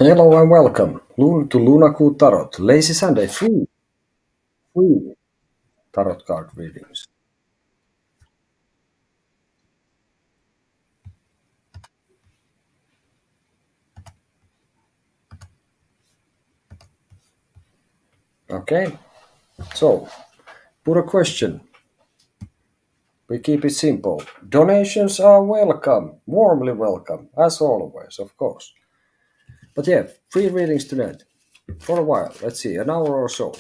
Hello and welcome to Lunaku Tarot. Lazy Sunday, free tarot card readings. Okay, so put a question. We keep it simple. Donations are welcome, warmly welcome, as always, of course. But yeah, free readings tonight for a while. Let's see, an hour or so.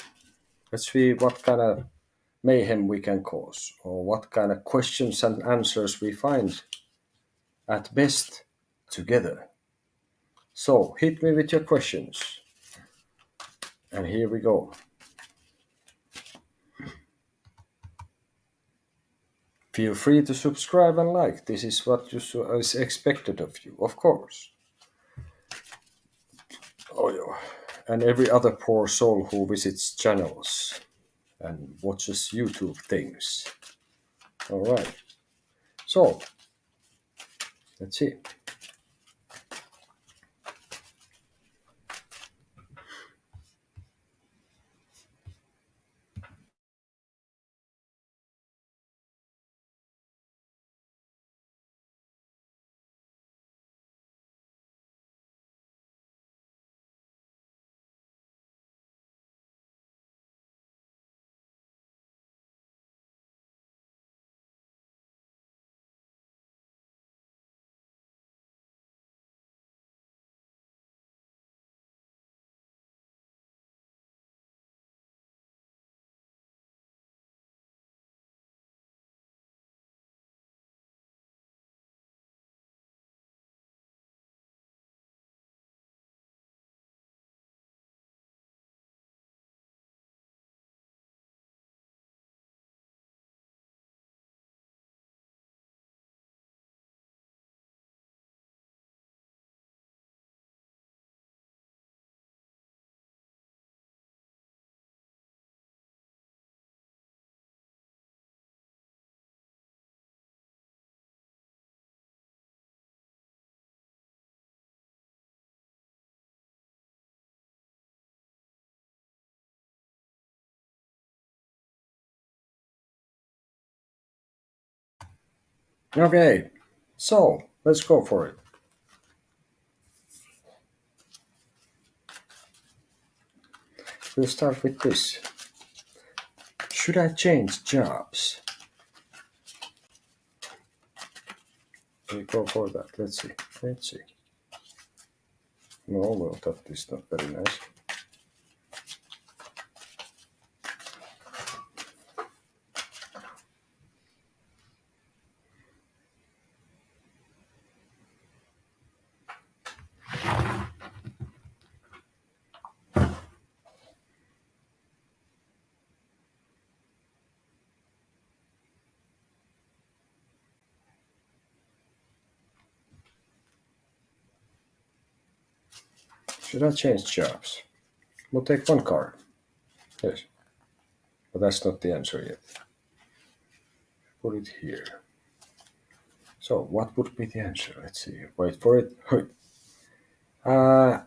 Let's see what kind of mayhem we can cause, or what kind of questions and answers we find at best together. So hit me with your questions. And here we go. Feel free to subscribe and like. This is what is expected of you, of course. Oh, yeah. And every other poor soul who visits channels and watches YouTube things. All right. So, let's see. Okay. So, let's go for it. We'll start with this. Should I change jobs? We go for that. Let's see. Let's see. No, well, that is not very nice. Should I change jobs? We'll take one card. Yes. But that's not the answer yet. Put it here. So, what would be the answer? Let's see. Wait for it. Uh,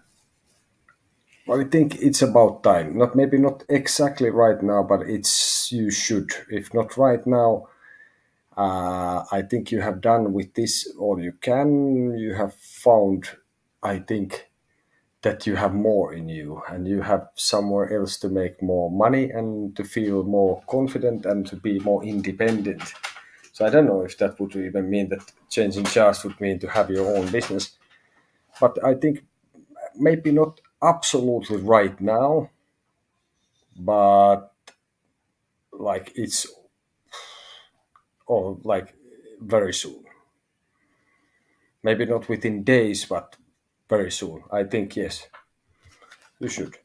I think it's about time. Not maybe not exactly right now, but it's you should. If not right now, I think you have done with this all you can. You have found, I think, that you have more in you, and you have somewhere else to make more money and to feel more confident and to be more independent. So I don't know if that would even mean that changing jobs would mean to have your own business. But I think maybe not absolutely right now, but like it's all like very soon. Maybe not within days, but very soon. I think yes, you should.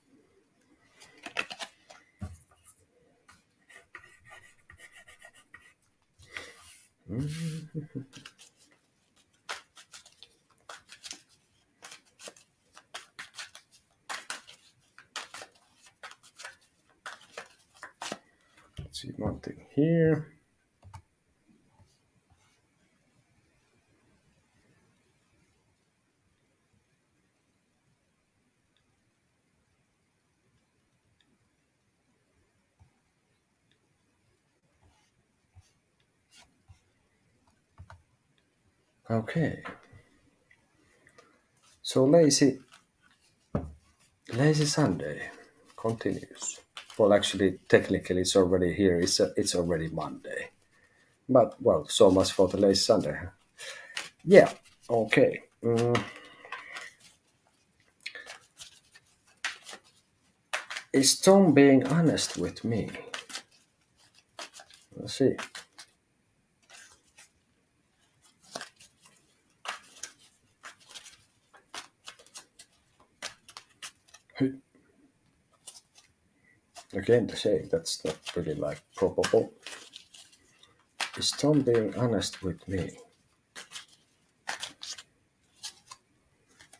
Let's see one thing here. Okay. So lazy Sunday continues. Well, actually, technically, it's already here. It's already Monday. But well, so much for the lazy Sunday. Yeah. Okay. Is Tom being honest with me? Let's see. Again, to say that's not really like probable. Is Tom being honest with me?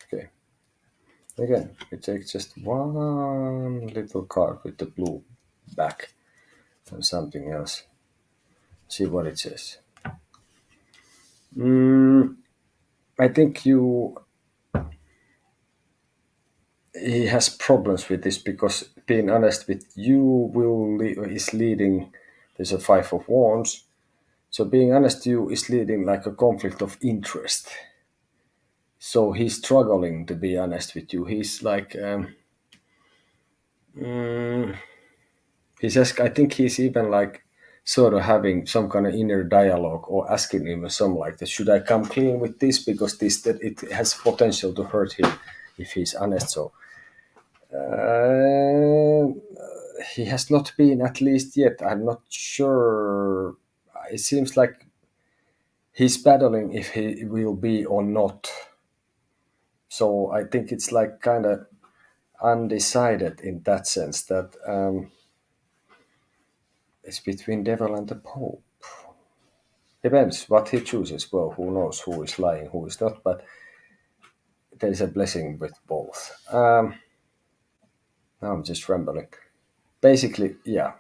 Okay. Again, we take just one little card with the blue back and something else. See what it says. I think he has problems with this because being honest with you is leading. There's a 5 of Wands, so being honest to you is leading like a conflict of interest. So he's struggling to be honest with you. He's like he's just. I think he's even like sort of having some kind of inner dialogue or asking him some like that. Should I come clean with this because this that it has potential to hurt him if he's honest. So he has not been, at least yet. I'm not sure. It seems like he's battling if he will be or not. So I think it's like kind of undecided in that sense that it's between devil and the Pope. Depends what he chooses. Well, who knows who is lying, who is not, but there is a blessing with both. Now I'm just rambling. Basically, yeah.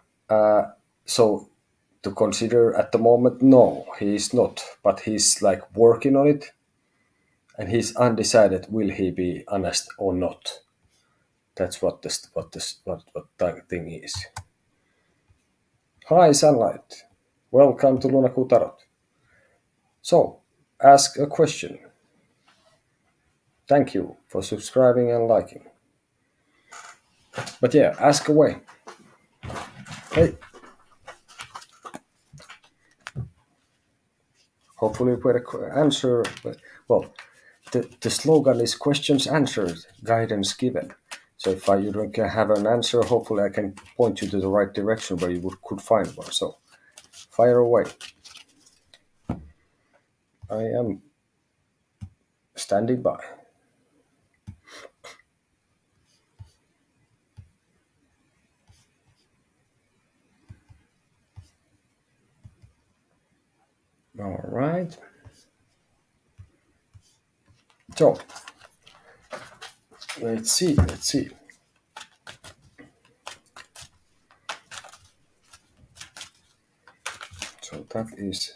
So to consider at the moment, no, he is not, but he's like working on it, and he's undecided. Will he be honest or not? That's what that thing is. Hi, sunlight. Welcome to Lunaku Tarot. So, ask a question. Thank you for subscribing and liking. But yeah, ask away. Hey. Hopefully, we answer. Well, the slogan is questions answered, guidance given. So if you don't have an answer, hopefully I can point you to the right direction where you could find one. So fire away. I am standing by. All right. So let's see. So that is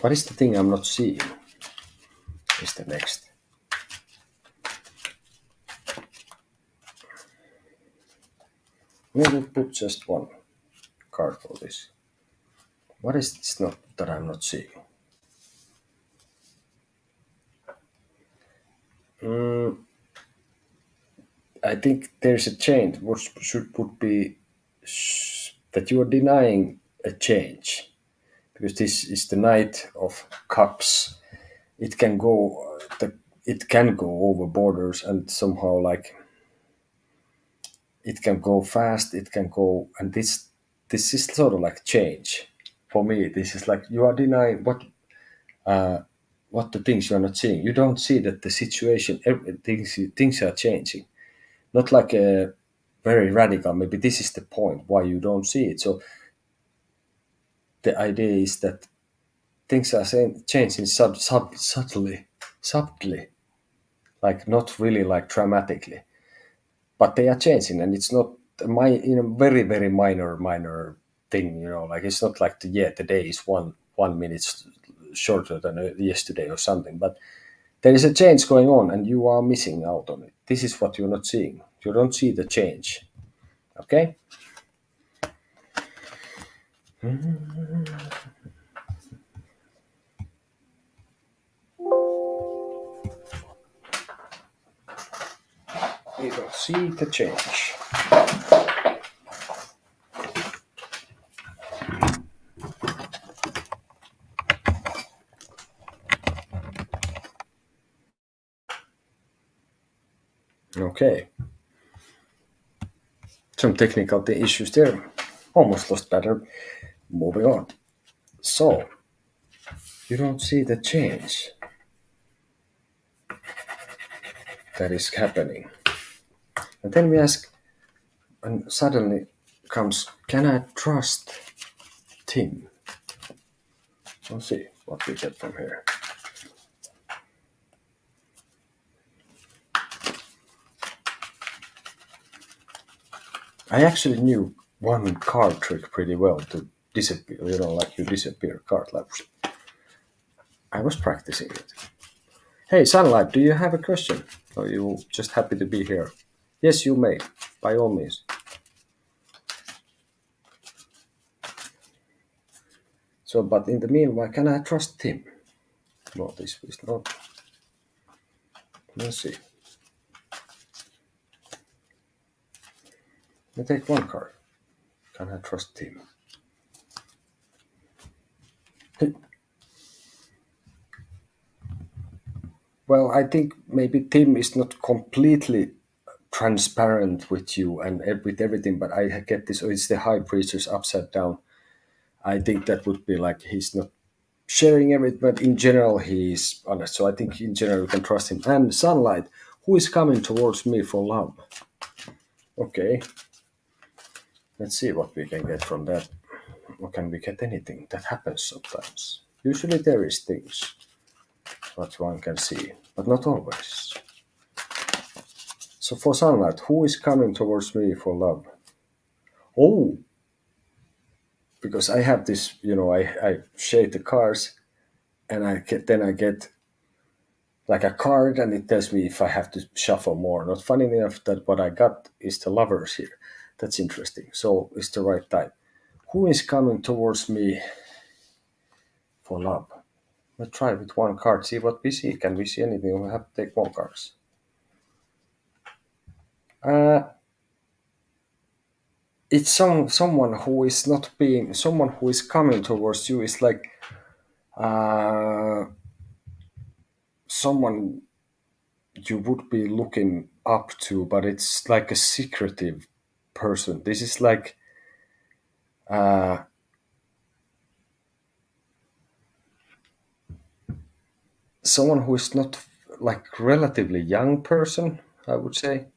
what is the thing I'm not seeing? Is the next. Maybe put just one card for this. What is this not that I'm not seeing? I think there's a change. What would be that you are denying a change because this is the Knight of Cups. It can go it can go over borders and somehow like it can go fast. It can go and this is sort of like change for me. This is like you are denying what the things you are not seeing. You don't see that the situation, things are changing. Not like a very radical. Maybe this is the point why you don't see it. So the idea is that things are changing subtly, like not really like dramatically, but they are changing, and it's not very minor thing. Like it's not like the day is one minute shorter than yesterday or something, but There is a change going on and you are missing out on it. This is what you're not seeing. You don't see the change. Okay? You don't see the change. Okay. Some technical issues there. Almost lost battery. Moving on. So, you don't see the change that is happening. And then we ask, and suddenly comes, can I trust Tim? We'll see what we get from here. I actually knew one card trick pretty well to disappear, like you disappear card labs. I was practicing it. Hey, Sunlight, do you have a question? Or are you just happy to be here? Yes, you may, by all means. So, but in the meanwhile, can I trust Tim? No, this is not. Let's see. Let me take one card. Can I trust Tim? Well, I think maybe Tim is not completely transparent with you and with everything, but I get this. Oh, it's the High Priestess upside down. I think that would be like he's not sharing everything, but in general he's honest. So I think in general you can trust him. And Sunlight, who is coming towards me for love? Okay, let's see what we can get from that. Or can we get anything? That happens sometimes. Usually there is things what one can see, but not always. So for Sunlight, who is coming towards me for love? Oh, because I have this, I shade the cards, and I get like a card, and it tells me if I have to shuffle more. Not funny enough that what I got is the lovers here. That's interesting. So it's the right time. Who is coming towards me for love? Let's try with one card. See what we see. Can we see anything? We have to take more cards. It's someone who is not being someone who is coming towards you is like someone you would be looking up to, but it's like a secretive person. This is like someone who is not like relatively young person, I would say,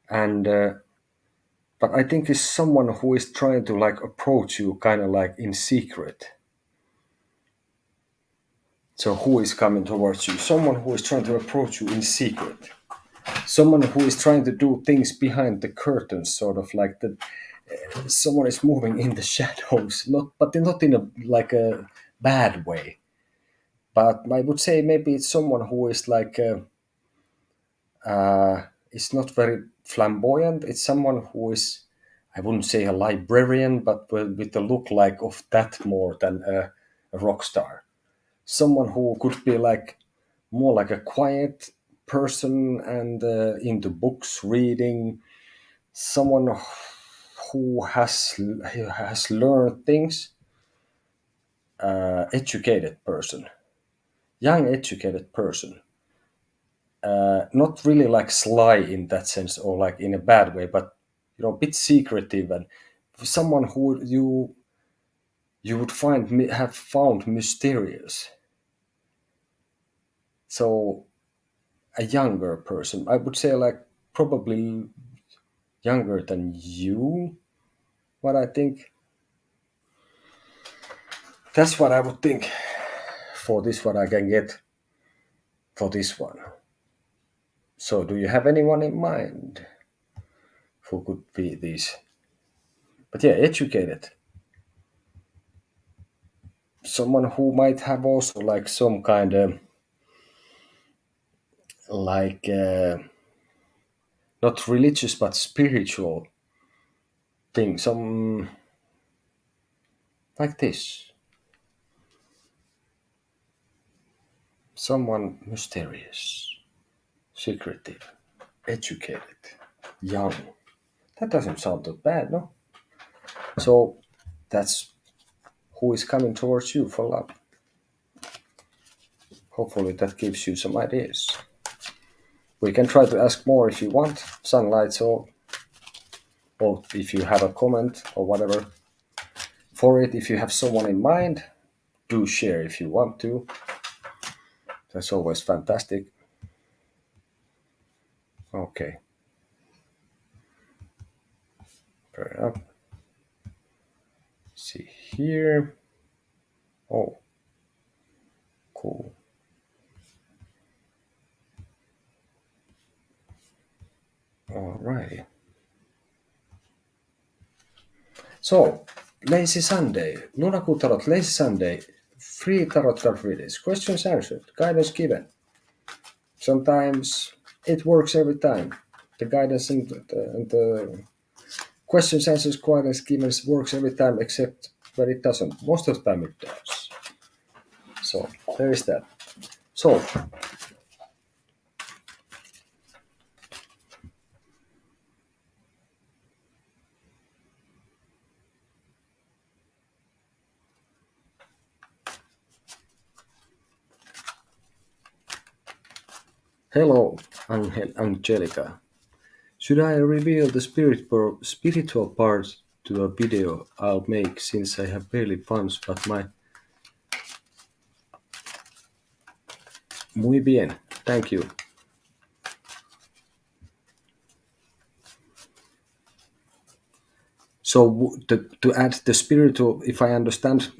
and but I think is someone who is trying to like approach you kind of like in secret. So who is coming towards you? Someone who is trying to approach you in secret. Someone who is trying to do things behind the curtains, sort of like that. Someone is moving in the shadows, but not in a like a bad way. But I would say maybe it's someone who is like it's not very flamboyant. It's someone who is, I wouldn't say a librarian, but with the look like of that more than a rock star. Someone who could be like more like a quiet person and into books, reading. Someone who has learned things. Educated person, young educated person. Not really like sly in that sense or like in a bad way, but a bit secretive and someone who you would have found mysterious. So a younger person, I would say like probably younger than you. What I think that's what I would think for this. What I can get for this one. So do you have anyone in mind who could be these? But yeah, educated. Someone who might have also like some kind of like not religious but spiritual thing, some like this, someone mysterious, secretive, educated, young. That doesn't sound too bad, no? So that's who is coming towards you for love. Hopefully that gives you some ideas. We can try to ask more if you want, sunlight, or if you have a comment or whatever for it. If you have someone in mind, do share if you want to. That's always fantastic. Okay. Fair enough. See here. Oh, cool. Alrighty. So, Lazy Sunday. Lunaku Tarot, Lazy Sunday. Free tarot card readings. Questions answered. Guidance given. Sometimes it works every time. The guidance and the questions, answers, guidance given works every time, except when it doesn't. Most of the time it does. So, there is that. So, hello, Angelica. Should I reveal the spiritual part to a video I'll make since I have barely funds, but my... Muy bien, thank you. So to add the spiritual, if I understand,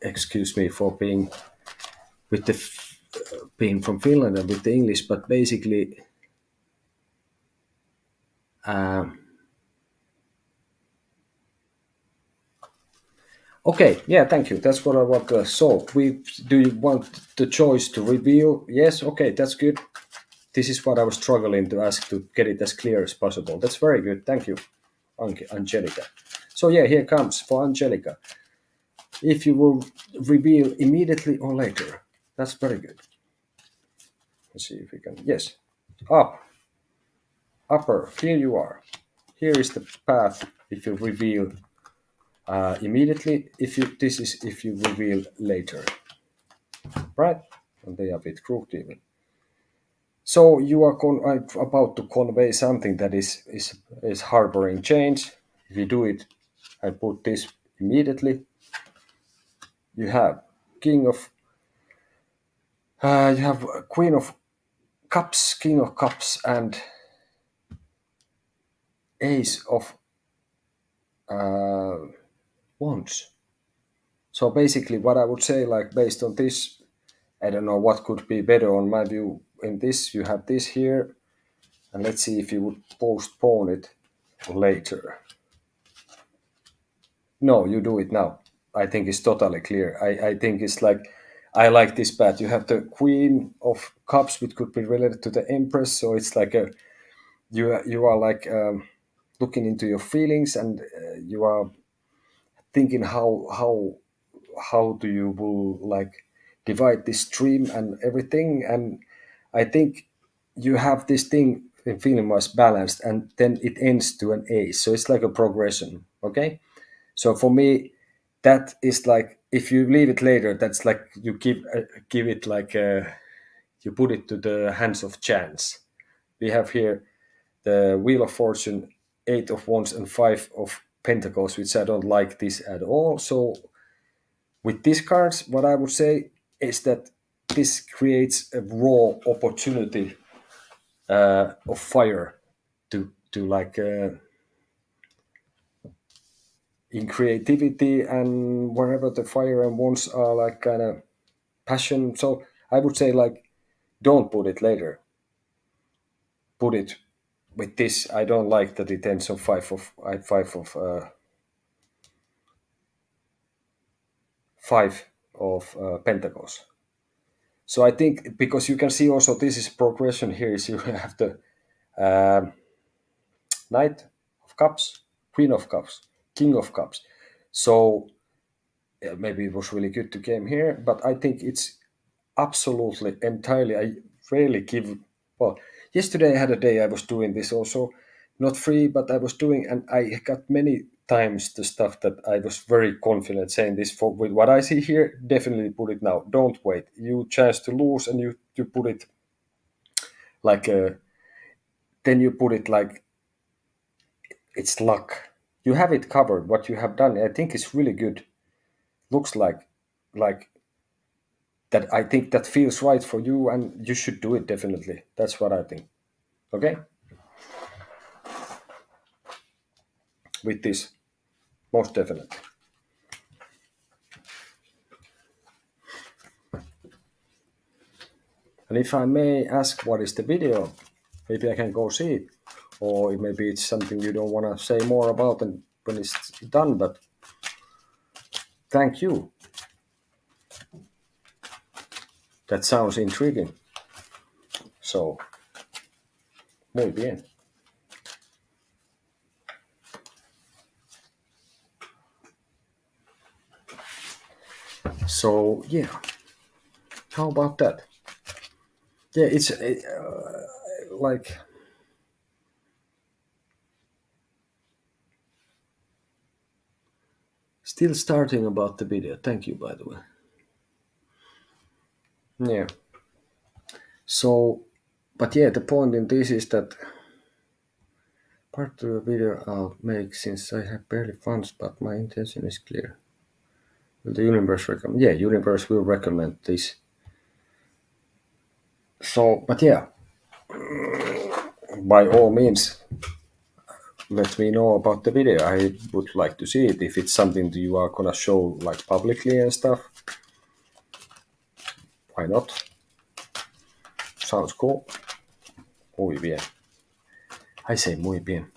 excuse me for being with the being from Finland and with the English, but basically, okay, yeah, thank you. That's what I want to. So, do you want the choice to reveal? Yes, okay, that's good. This is what I was struggling to ask to get it as clear as possible. That's very good. Thank you, Angelica. So yeah, here comes for Angelica. If you will reveal immediately or later, that's very good. Let's see if we can. Yes, up, upper. Here you are. Here is the path. If you reveal immediately, if you reveal later, right? And they are a bit crooked even. So you are about to convey something that is harboring change. If you do it, I put this immediately. You have King of, you have Queen of Cups, King of Cups, and Ace of Wands. So basically, what I would say, like based on this, I don't know what could be better on my view. In this, you have this here, and let's see if you would postpone it later. No, you do it now. I think it's totally clear. I think it's like, I like this path. You have the Queen of Cups, which could be related to the Empress. So it's like you are like looking into your feelings, and you are thinking how do you will like divide this stream and everything. And I think you have this thing in feeling was balanced, and then it ends to an ace. So it's like a progression. Okay. So for me, that is like, if you leave it later, that's like you give it like you put it to the hands of chance. We have here the Wheel of Fortune, Eight of Wands, and Five of Pentacles, which I don't like this at all. So with these cards, what I would say is that this creates a raw opportunity of fire to like in creativity, and wherever the fire and wands are like kind of passion. So I would say like, don't put it later. Put it with this. I don't like that it ends on five of pentacles. So I think because you can see also this is progression here is you have the um Knight of Cups, Queen of Cups, King of Cups. So maybe it was really good to game here, but I think it's absolutely entirely. I rarely give. Well, yesterday I had a day I was doing this also, not free, but I was doing, and I got many times the stuff that I was very confident saying this for with what I see here. Definitely put it now. Don't wait. You chance to lose, and you put it like then you put it like it's luck. You have it covered. What you have done, I think, is really good. Looks like that. I think that feels right for you, and you should do it definitely. That's what I think. Okay, with this, most definitely. And if I may ask, what is the video? Maybe I can go see it, or maybe it's something you don't want to say more about, and when it's done. But thank you. That sounds intriguing. So, muy bien. So yeah, how about that? Yeah, it's like still starting about the video. Thank you, by the way. Yeah. So, but yeah, the point in this is that part of the video I'll make since I have barely funds, but my intention is clear. Will the universe recommend? Yeah, universe will recommend this. So, but yeah, by all means, let me know about the video. I would like to see it if it's something that you are gonna show like publicly and stuff. Why not? Sounds cool. Muy bien. I say muy bien.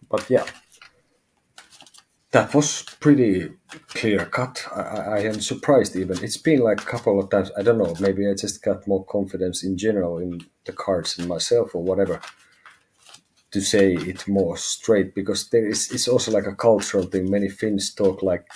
But yeah, that was pretty clear cut. I am surprised even. It's been like a couple of times. I don't know. Maybe I just got more confidence in general in the cards and myself or whatever to say it more straight because there is it's also like a cultural thing. Many Finns talk like,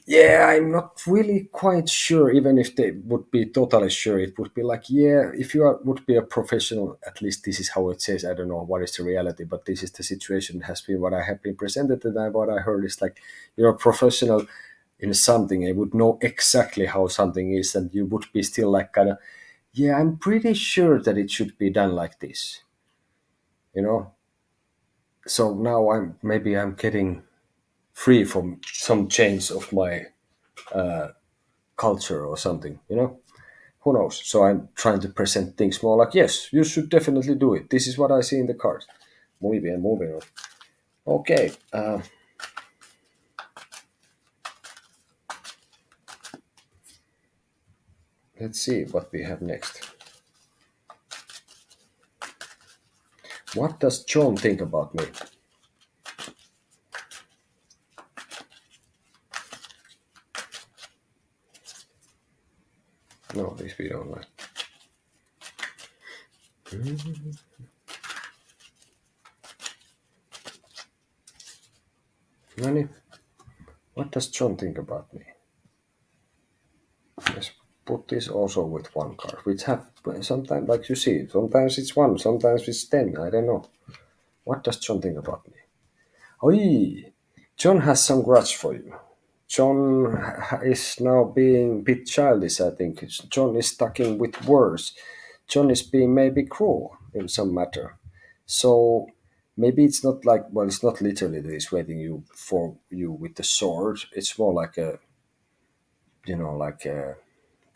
yeah, I'm not really quite sure. Even if they would be totally sure, it would be like, yeah, if you are, would be a professional, at least this is how it says. I don't know what is the reality, but this is the situation. Has been what I have been presented, and what I heard is like you're a professional in something, and would know exactly how something is, and you would be still like kind of, yeah, I'm pretty sure that it should be done like this, you know. So now I'm getting free from some chains of my culture or something, you know? Who knows? So I'm trying to present things more like, yes, you should definitely do it. This is what I see in the cards. Muy bien, moving on. Okay. Let's see what we have next. What does John think about me? No, this we don't like. Nani? What does John think about me? Let's put this also with one card, which have sometimes, like you see, sometimes it's one, sometimes it's 10. I don't know. What does John think about me? Oi, John has some grudge for you. John is now being a bit childish, I think. John is stucking with words. John is being maybe cruel in some matter. So maybe it's not like, well, it's not literally that he's waiting you for you with the sword. It's more like a, like a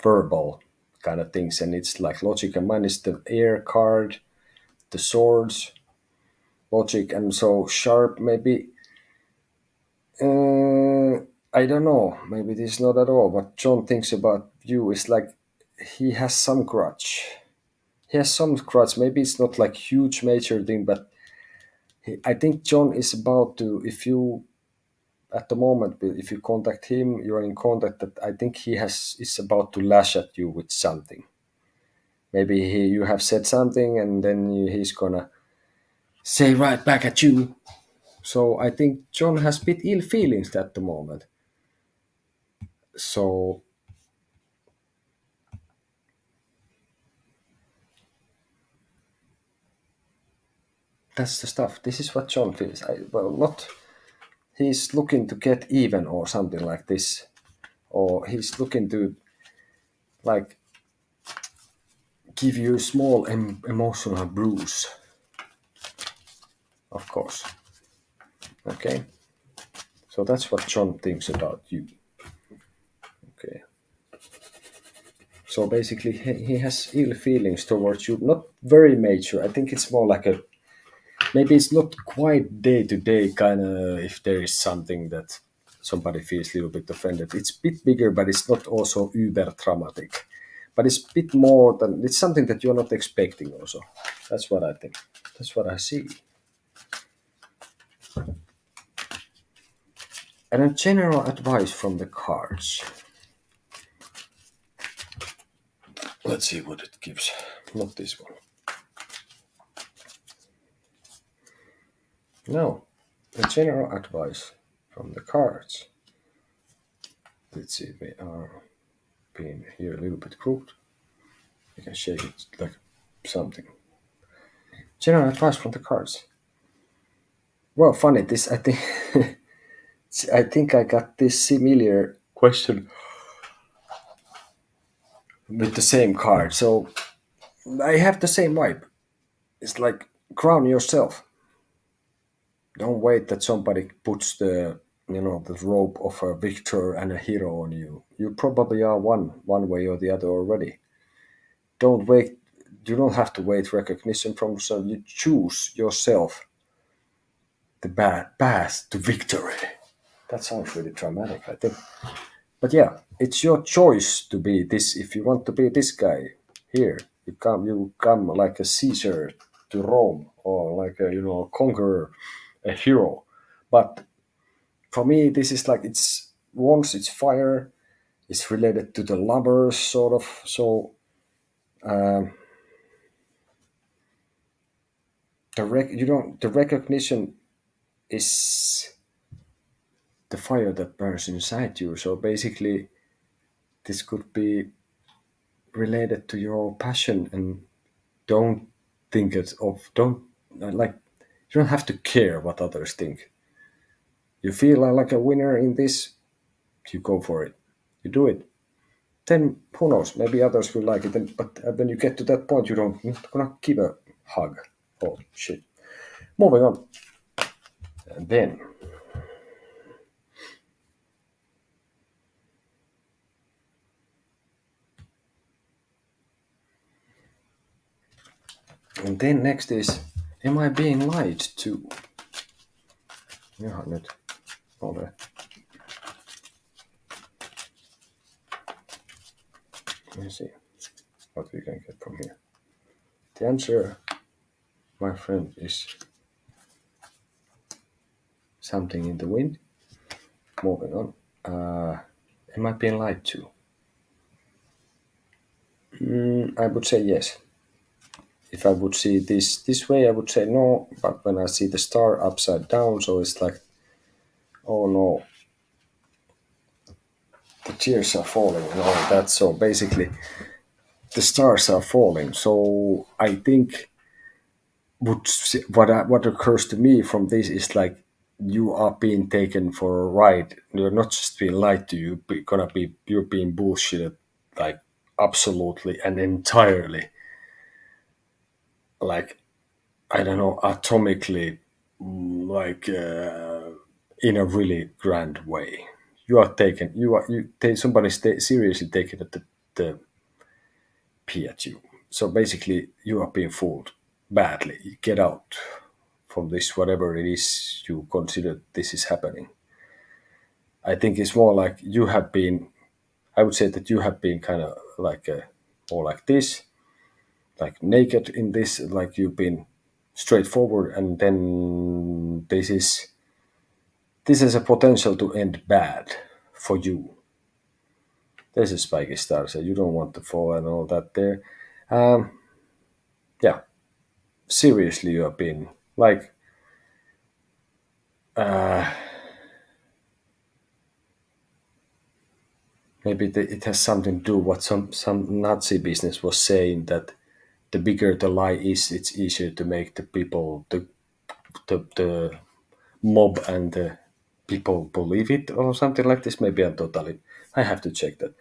verbal kind of things. And it's like logic and mine is the air card, the swords, logic. And so sharp, maybe I don't know. Maybe this is not at all. What John thinks about you is like he has some grudge. He has some grudge. Maybe it's not like huge major thing, but I think John is about to. If you at the moment, if you contact him, you're in contact. That I think he is about to lash at you with something. Maybe you have said something and then he's gonna say right back at you. So I think John has bit ill feelings at the moment. So that's the stuff. This is what John feels. Well, not he's looking to get even or something like this, or he's looking to like give you a small emotional bruise. Of course. Okay. So that's what John thinks about you. Okay. So basically, he has ill feelings towards you. Not very major. I think it's more like a maybe it's not quite day to day kind of if there is something that somebody feels a little bit offended. It's a bit bigger, but it's not also uber traumatic. But it's a bit more than it's something that you're not expecting. Also, that's what I think. That's what I see. And a general advice from the cards. Let's see what it gives. Not this one. No, the general advice from the cards. Let's see, they are being here a little bit crooked. You can shake it like something. General advice from the cards. Well, funny. This I think. I think I got this similar question with the same card. So I have the same vibe. It's like crown yourself. Don't wait that somebody puts the robe of a victor and a hero on you. You probably are one way or the other already. Don't wait. You don't have to wait recognition from someone. You choose yourself the path to victory. That sounds really dramatic, I think. But yeah, it's your choice to be this. If you want to be this guy here, you come like a Caesar to Rome, or like a conqueror, a hero. But for me, this is like it's fire. It's related to the lovers, sort of. So the recognition is the fire that burns inside you. So basically, this could be related to your passion, and don't think it of don't like you don't have to care what others think. You feel like a winner in this, you go for it. You do it. Then who knows? Maybe others will like it. But when you get to that point, you're not gonna give a hug. Oh shit! Moving on, and then next is, am I being lied to? Jaha, nyt ole. Let me see what we can get from here. The answer, my friend, is something in the wind. Moving on. Am I being lied to? I would say yes. If I would see this way, I would say no. But when I see the star upside down, so it's like, oh no, the tears are falling and all that. So basically, the stars are falling. So I think what occurs to me from this is like you are being taken for a ride. You're not just being lied to. You're being bullshitted, like absolutely and entirely. Like I don't know, atomically, like in a really grand way. You are taken. Somebody's seriously taken the pee at you. So basically, you are being fooled badly. Get out from this, whatever it is you consider this is happening. I think it's more like you have been. I would say that you have been kind of like more like this, like naked in this, like you've been straightforward, and then this is a potential to end bad for you. There's a spiky star, so you don't want to fall and all that there. Um, yeah, seriously, you have been like, uh, maybe it has something to do what some Nazi business was saying that the bigger the lie is, it's easier to make the people, the mob and the people believe it or something like this. Maybe I'm totally. I have to check that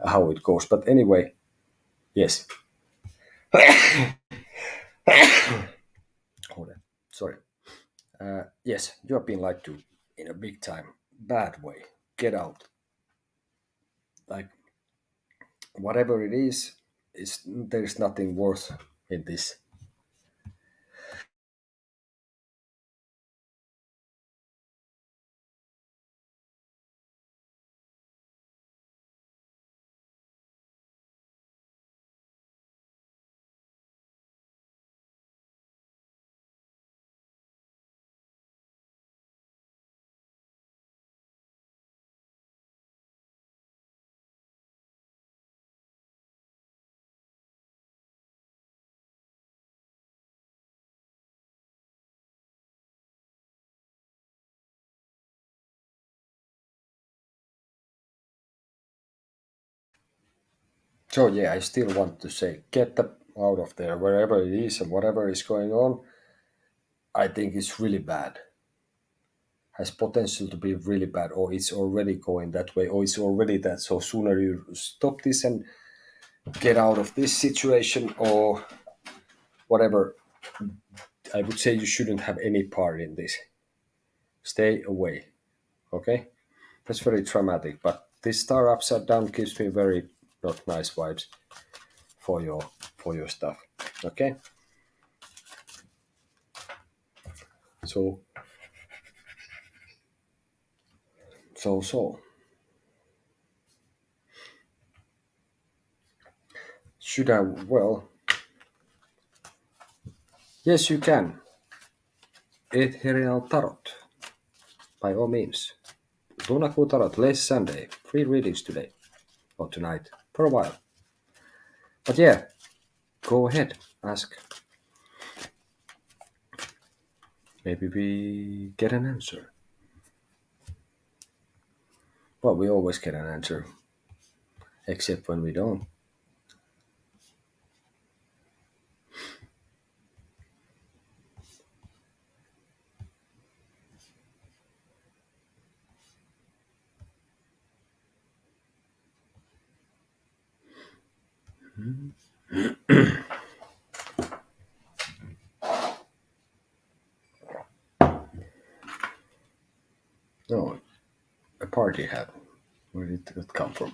how it goes. But anyway, yes. Hold on. Sorry. Yes, you have been lied to in a big time, bad way. Get out. Like whatever it is there's nothing worth in this. So yeah, I still want to say get the out of there wherever it is and whatever is going on. I think it's really bad. Has potential to be really bad, or it's already going that way, or it's already that. So sooner you stop this and get out of this situation, or whatever. I would say you shouldn't have any part in this. Stay away. Okay, that's very traumatic. But this star upside down gives me very not nice vibes for your stuff. Okay, so so should I? Well, yes, you can. Ethereal Tarot, by all means. Lunaku Tarot, late Sunday. Free readings today or tonight for a while. But yeah, go ahead, ask. Maybe we get an answer. Well, we always get an answer, except when we don't. No, a party hat. Where did that come from?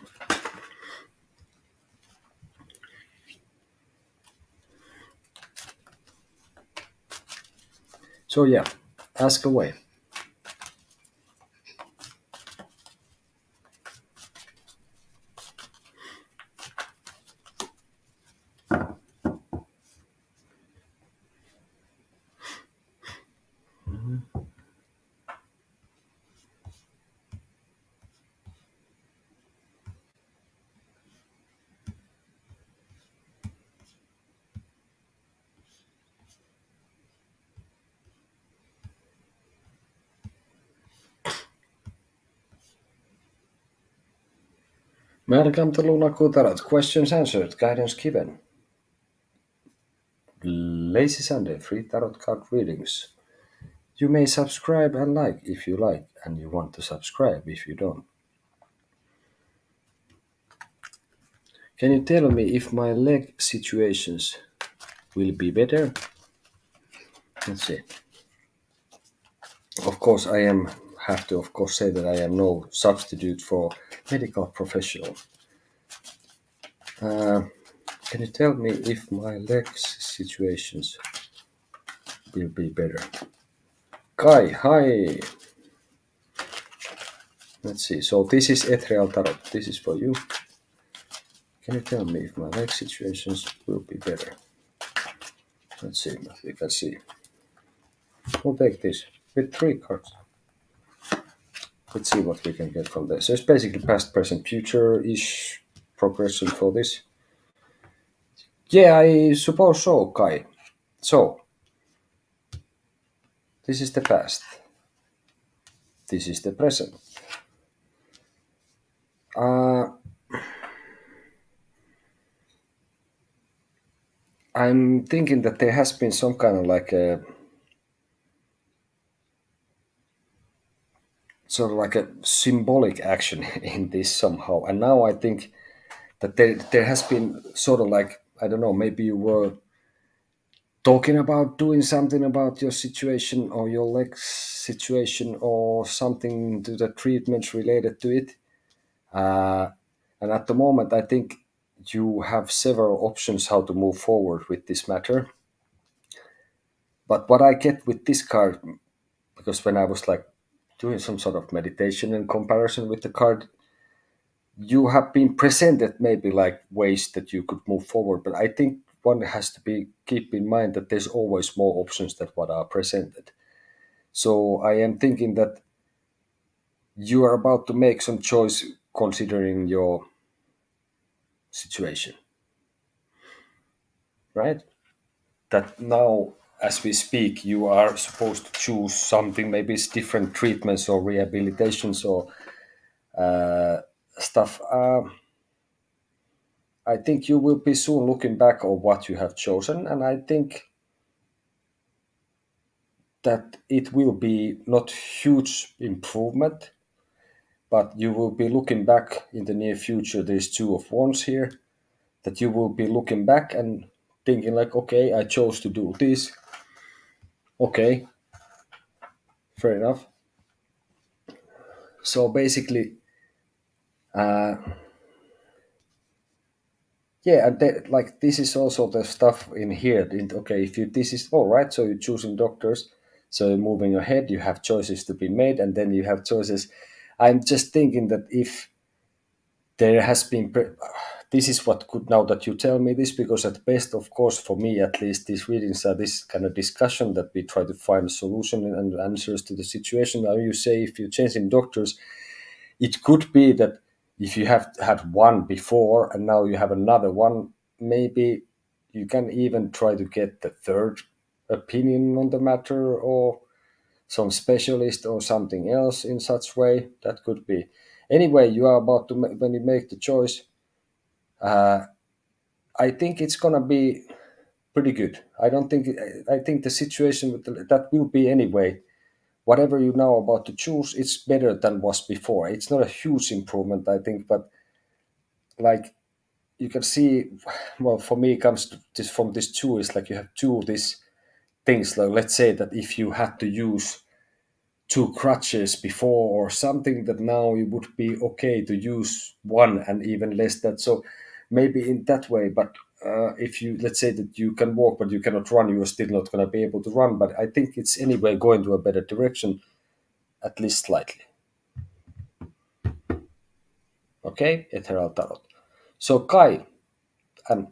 So yeah, ask away. Welcome to Lunaku Tarot. Questions answered, guidance given. Lazy Sunday, free tarot card readings. You may subscribe and like if you like, and you want to subscribe if you don't. Can you tell me if my leg situations will be better? Let's see. Of course, I am have to of course say that I am no substitute for medical professional. Uh, can you tell me if my legs situations will be better? Kai, hi. Let's see. So this is Ethereal Tarot. This is for you. Can you tell me if my leg situations will be better? Let's see if we can see. We'll take this with 3 cards. Let's see what we can get from this. So it's basically past, present, future-ish progression for this. Yeah, I suppose so, Kai. So, this is the past. This is the present. Uh, I'm thinking that there has been some kind of like a sort of like a symbolic action in this somehow. And now I think that there has been sort of like, I don't know, maybe you were talking about doing something about your situation or your legs situation or something to the treatments related to it. Uh, and at the moment, I think you have several options how to move forward with this matter. But what I get with this card, because when I was like doing some sort of meditation in comparison with the card, you have been presented maybe like ways that you could move forward. But I think one has to be keep in mind that there's always more options than what are presented. So I am thinking that you are about to make some choice considering your situation, right? That now, as we speak, you are supposed to choose something. Maybe it's different treatments or rehabilitations or stuff. I think you will be soon looking back on what you have chosen, and I think that it will be not huge improvement, but you will be looking back in the near future. There's two of wands here that you will be looking back and thinking like, okay, I chose to do this. Okay, fair enough. So basically, yeah, and like this is also the stuff in here. Okay, if you this is all right, so you're choosing doctors, so you're moving ahead. You have choices to be made, and then you have choices. I'm just thinking that if there has been, this is what could now that you tell me this, because at best, of course, for me at least, these readings are this kind of discussion that we try to find a solution and answers to the situation. Now you say if you change in doctors, it could be that if you have had one before and now you have another one, maybe you can even try to get the third opinion on the matter or some specialist or something else in such way. That could be. Anyway, you are about to when you make the choice. I think it's gonna be pretty good. I don't think I think the situation with that will be anyway. Whatever you now about to choose, it's better than was before. It's not a huge improvement, I think, but like you can see, well, for me, it comes to this from this two is like you have two of these things. Like let's say that if you had to use two crutches before or something, that now it would be okay to use one and even less that. So maybe in that way, but if you let's say that you can walk but you cannot run, you are still not going to be able to run. But I think it's anyway going to a better direction, at least slightly. Okay, Ethereal Tarot. So and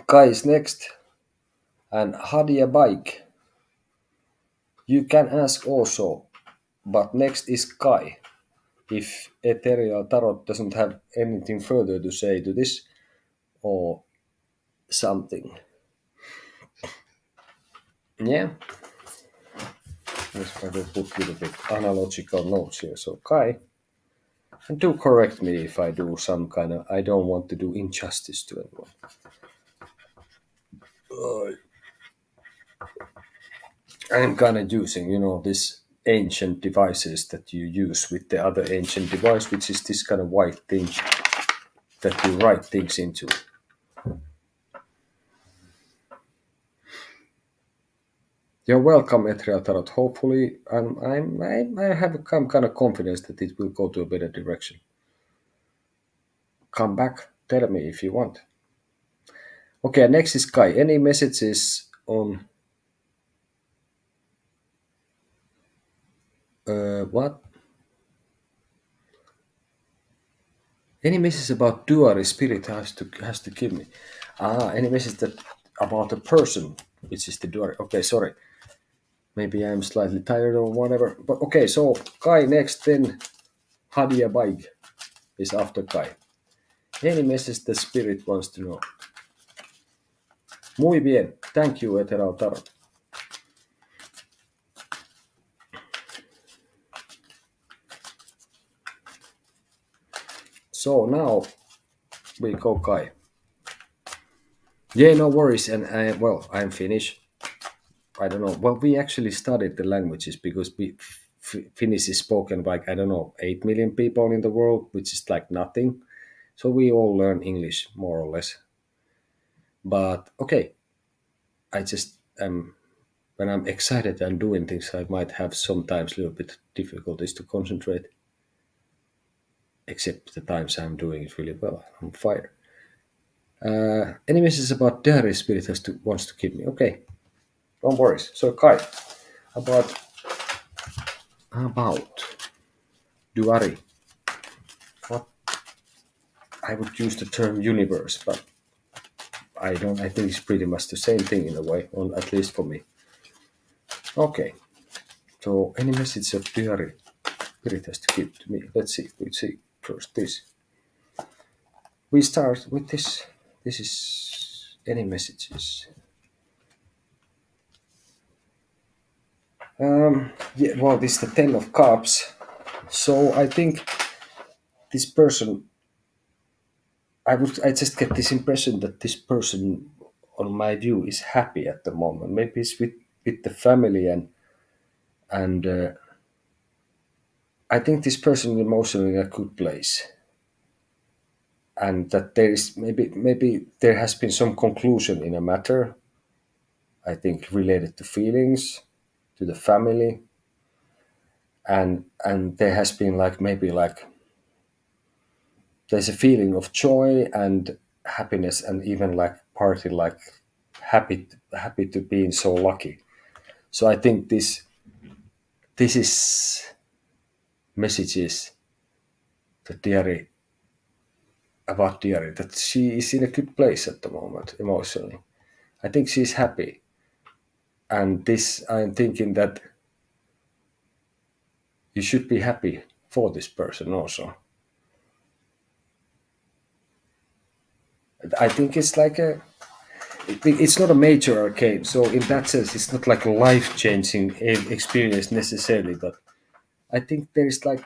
Kai is next, and Hadia Bike. You can ask also, but next is Kai. If Ethereal Tarot doesn't have anything further to say to this or something. Yeah, let's try to put a little bit analogical notes here. So Kai, and do correct me if I do some kind of, I don't want to do injustice to anyone. I'm kind of using, this ancient devices that you use with the other ancient device, which is this kind of white thing that you write things into. You're welcome, Ethereal Tarot. Hopefully, I have some kind of confidence that it will go to a better direction. Come back, tell me if you want. Okay, next is Kai. Any messages on what? Any message about duality spirit has to give me? Any message that about a person, which is the duality? Okay, sorry. Maybe I'm slightly tired or whatever. But okay, so Kai next, then Hadia Bike is after Kai. Any message the spirit wants to know? Muy bien. Thank you, Eterautaro. So now we go, Kai. Yeah, no worries. And well, I'm Finnish. I don't know. Well, we actually studied the languages because Finnish is spoken by, I don't know, 8 million people in the world, which is like nothing. So we all learn English more or less. But okay, I just when I'm excited and doing things, I might have sometimes a little bit difficulties to concentrate. Except the times I'm doing it really well. I'm fire. Any message about Diary Spirit wants to keep me? Okay, don't worry. So Kai, about about Duari. What I would use the term universe, but I don't. I think it's pretty much the same thing in a way, on at least for me. Okay. So any message of Diary Spirit has to keep to me? Let's see. We see first this. We start with this. This is any messages. Yeah, well, this is the Ten of Cups. So I think this person, I just get this impression that this person, on my view, is happy at the moment. Maybe it's with the family and I think this person is emotionally in a good place, and that there is maybe there has been some conclusion in a matter. I think related to feelings, to the family, and there has been like maybe like there's a feeling of joy and happiness and even like partly like happy to being so lucky. So I think this is messages to Diary about Diary that she is in a good place at the moment emotionally. I think she's happy, and this I'm thinking that you should be happy for this person also. I think it's like it's not a major arcane, so in that sense, it's not like a life changing experience necessarily. But I think there's like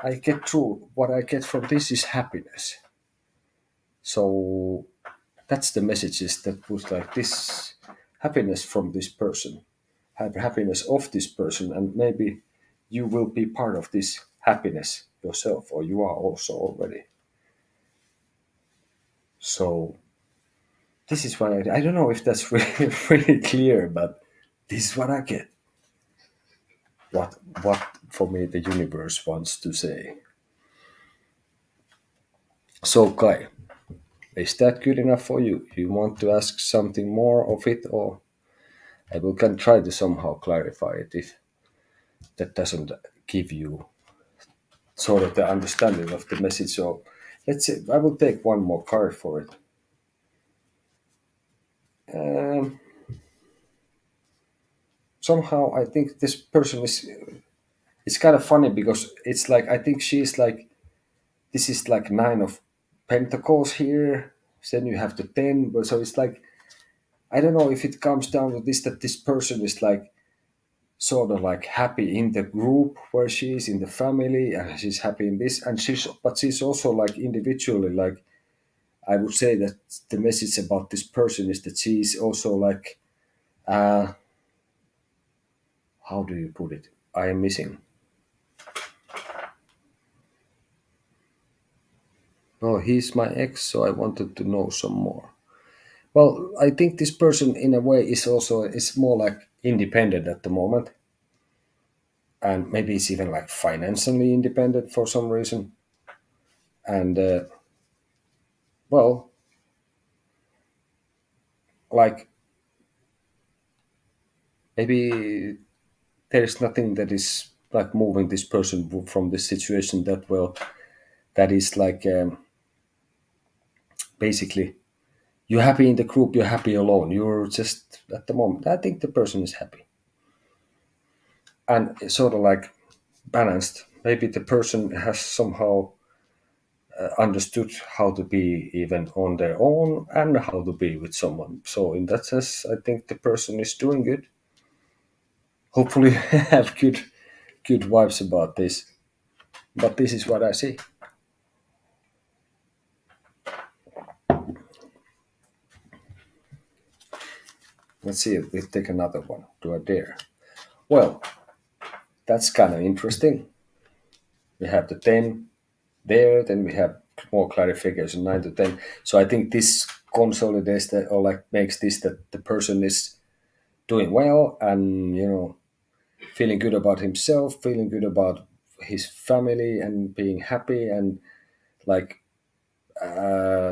I get through what I get from this is happiness. So that's the messages that was like this happiness from this person, have happiness of this person, and maybe you will be part of this happiness yourself, or you are also already. So this is what I don't know if that's really clear, but this is what I get. What for me the universe wants to say. So Kai, is that good enough for you? You want to ask something more of it, or I will can try to somehow clarify it if that doesn't give you sort of the understanding of the message. So let's say I will take one more card for it. Um, Somehow I think this person is. It's kind of funny because it's like I think she's like this is like nine of pentacles here. Then you have the 10, but so it's like I don't know if it comes down to this that this person is like sort of like happy in the group where she is in the family and she's happy in this and she's also like individually like I would say that the message about this person is that she's also like uh how do you put it, I am missing, oh he's my ex so I wanted to know some more. Well, I think this person in a way is also is more like independent at the moment, and maybe it's even like financially independent for some reason. And well, like maybe there is nothing that is like moving this person from this situation that well. That is like basically you're happy in the group, you're happy alone. You're just at the moment. I think the person is happy and it's sort of like balanced. Maybe the person has somehow understood how to be even on their own and how to be with someone. So in that sense, I think the person is doing good. Hopefully, have good vibes about this. But this is what I see. Let's see if we take another one. Do I dare? Well, that's kind of interesting. We have the 10 there, then we have more clarification 9 to 10. So I think this consolidates that, or like makes this that the person is doing well and feeling good about himself, feeling good about his family, and being happy, and like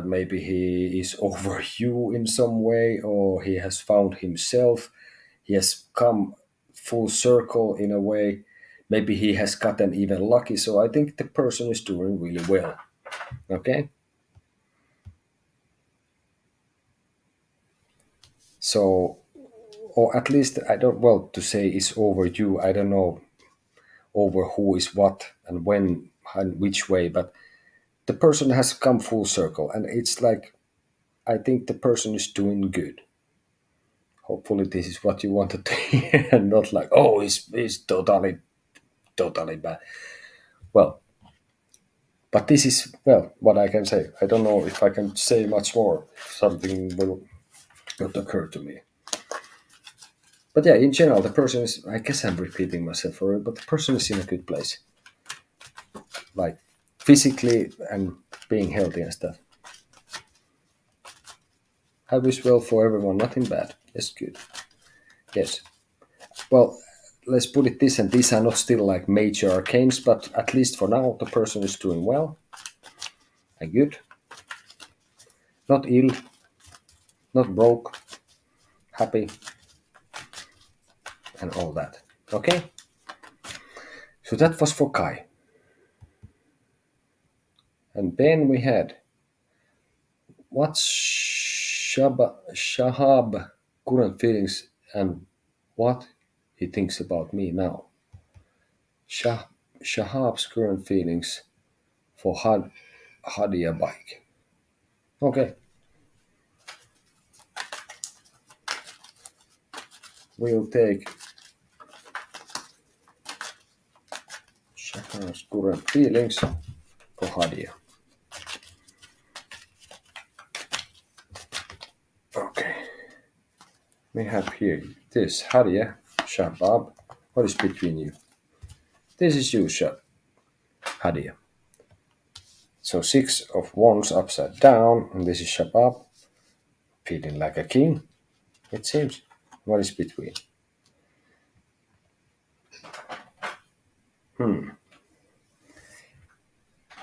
maybe he is over you in some way, or he has found himself. He has come full circle in a way. Maybe he has gotten even lucky. So I think the person is doing really well. Okay. So, or at least I don't, well, to say is over you, I don't know over who is what and when and which way, but the person has come full circle, and it's like I think the person is doing good. Hopefully this is what you wanted to hear and not like, oh, he's totally bad. Well, but this is, well, what I can say. I don't know if I can say much more. Something will not occur to me. But yeah, in general, the person is, I guess I'm repeating myself for it, but the person is in a good place. Like physically and being healthy and stuff. I wish well for everyone, nothing bad. Yes, good. Yes. Well, let's put it this, and these are not still like major arcanes, but at least for now, the person is doing well and good. Not ill, not broke, happy, and all that. Okay? So that was for Kai. And then we had what's Shahab current feelings and what he thinks about me now. Shahab's current feelings for Hadia bike. Okay. We'll take Shahab's current feelings for Hadia. Okay. We have here this Hadia, Shabab. What is between you? This is you, Hadia. So 6 of wands upside down, and this is Shabab, feeling like a king, it seems. What is between?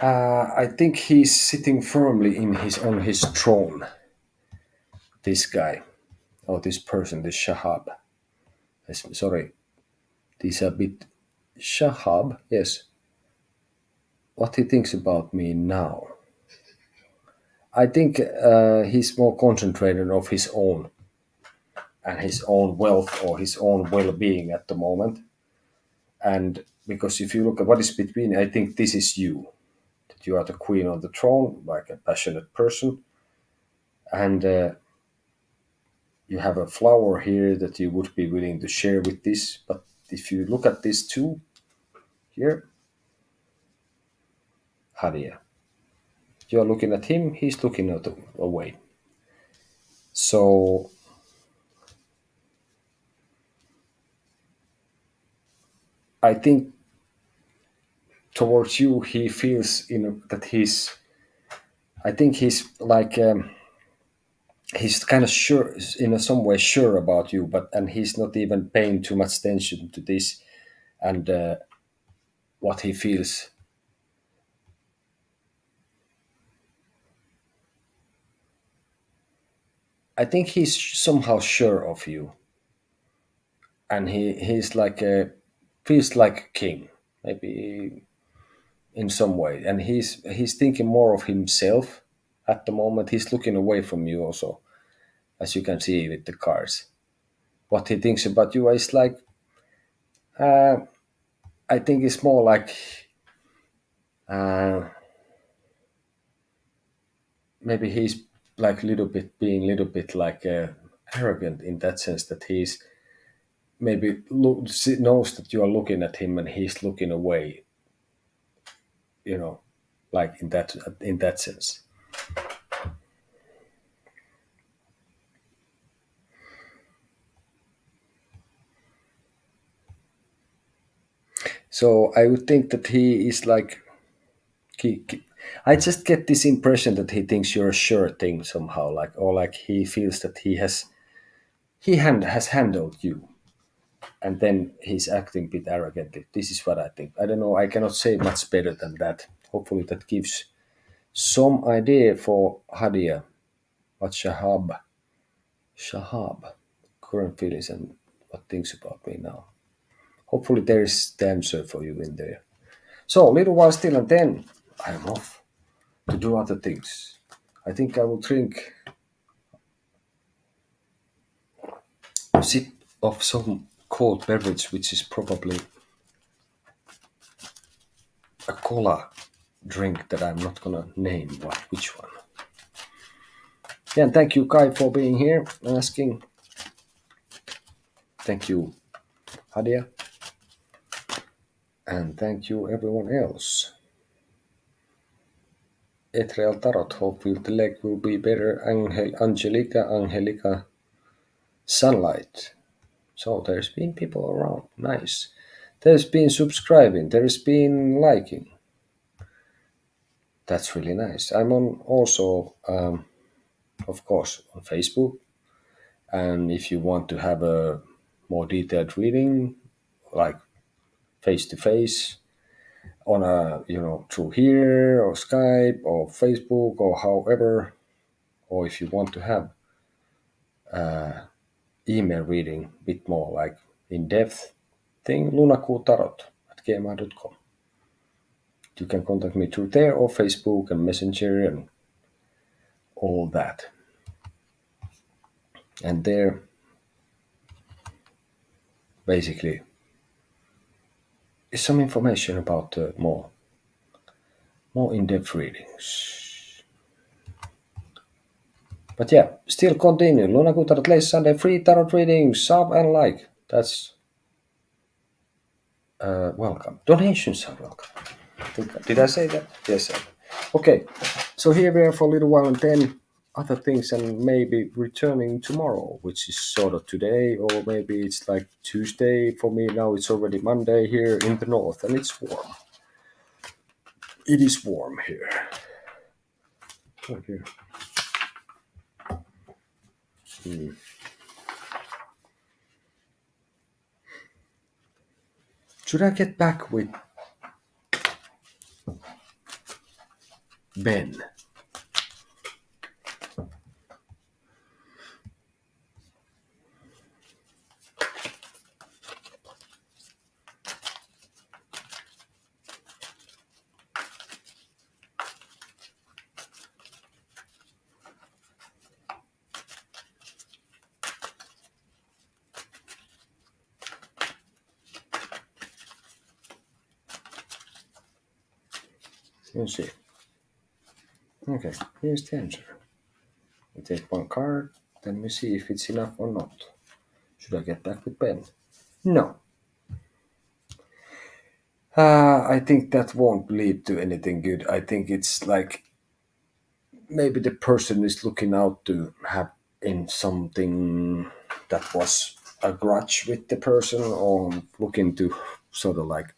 I think he's sitting firmly on his throne. This guy, or this person, this Shahab. Sorry, this a bit Shahab. Yes, what he thinks about me now. I think he's more concentrated of his own and his own wealth or his own well-being at the moment. And because if you look at what is between, I think this is you. That you are the queen on the throne, like a passionate person, and you have a flower here that you would be willing to share with this. But if you look at this too, here, Hadia, you're looking at him, he's looking away. So I think towards you, he feels that he's. I think he's like he's kind of sure, in some way, sure about you, and he's not even paying too much attention to this and what he feels. I think he's somehow sure of you, and he's like feels like a king, maybe in some way, and he's thinking more of himself at the moment. He's looking away from you also, as you can see with the cards. What he thinks about you is like, I think it's more like maybe he's like little bit being little bit like arrogant in that sense that he's maybe knows that you are looking at him and he's looking away, you know, like in that sense. So I would think that he is like I just get this impression that he thinks you're a sure thing somehow, like, or like he feels that has handled you, and then he's acting a bit arrogantly. This is what I think. I don't know. I cannot say much better than that. Hopefully, that gives some idea for Hadia, what Shahab, current feelings and what thinks about me now. Hopefully, there is the answer for you in there. So, a little while still, and then I am off to do other things. I think I will drink a sip of some cold beverage, which is probably a cola drink that I'm not gonna name which one. Yeah, and thank you, Kai, for being here and asking. Thank you, Hadia. And thank you, everyone else. Etrial Tarot, hopefully the leg will be better. Angelica, Sunlight. So there's been people around. Nice. There's been subscribing. There's been liking. That's really nice. I'm on also, of course, on Facebook. And if you want to have a more detailed reading, like face to face, on a through here or Skype or Facebook or however, or if you want to have email reading a bit more like in depth thing, lunakuutarot@gmail.com. You can contact me through there or Facebook and Messenger and all that. And there, basically, is some information about more in-depth readings. But yeah, still continue. Lunaku Tarot Lace Sunday free tarot readings, sub and like. That's welcome. Donations are welcome. Did I say that? Yes. Okay, so here we are for a little while and then other things and maybe returning tomorrow, which is sort of today, or maybe it's like Tuesday for me now. It's already Monday here in the north and it's warm. It is warm here. Okay. Should I get back with Ben? Let's see. Okay, here's the answer. We take one card, then we see if it's enough or not. Should I get back with Ben? No. I think that won't lead to anything good. I think it's like maybe the person is looking out to have in something that was a grudge with the person, or looking to sort of like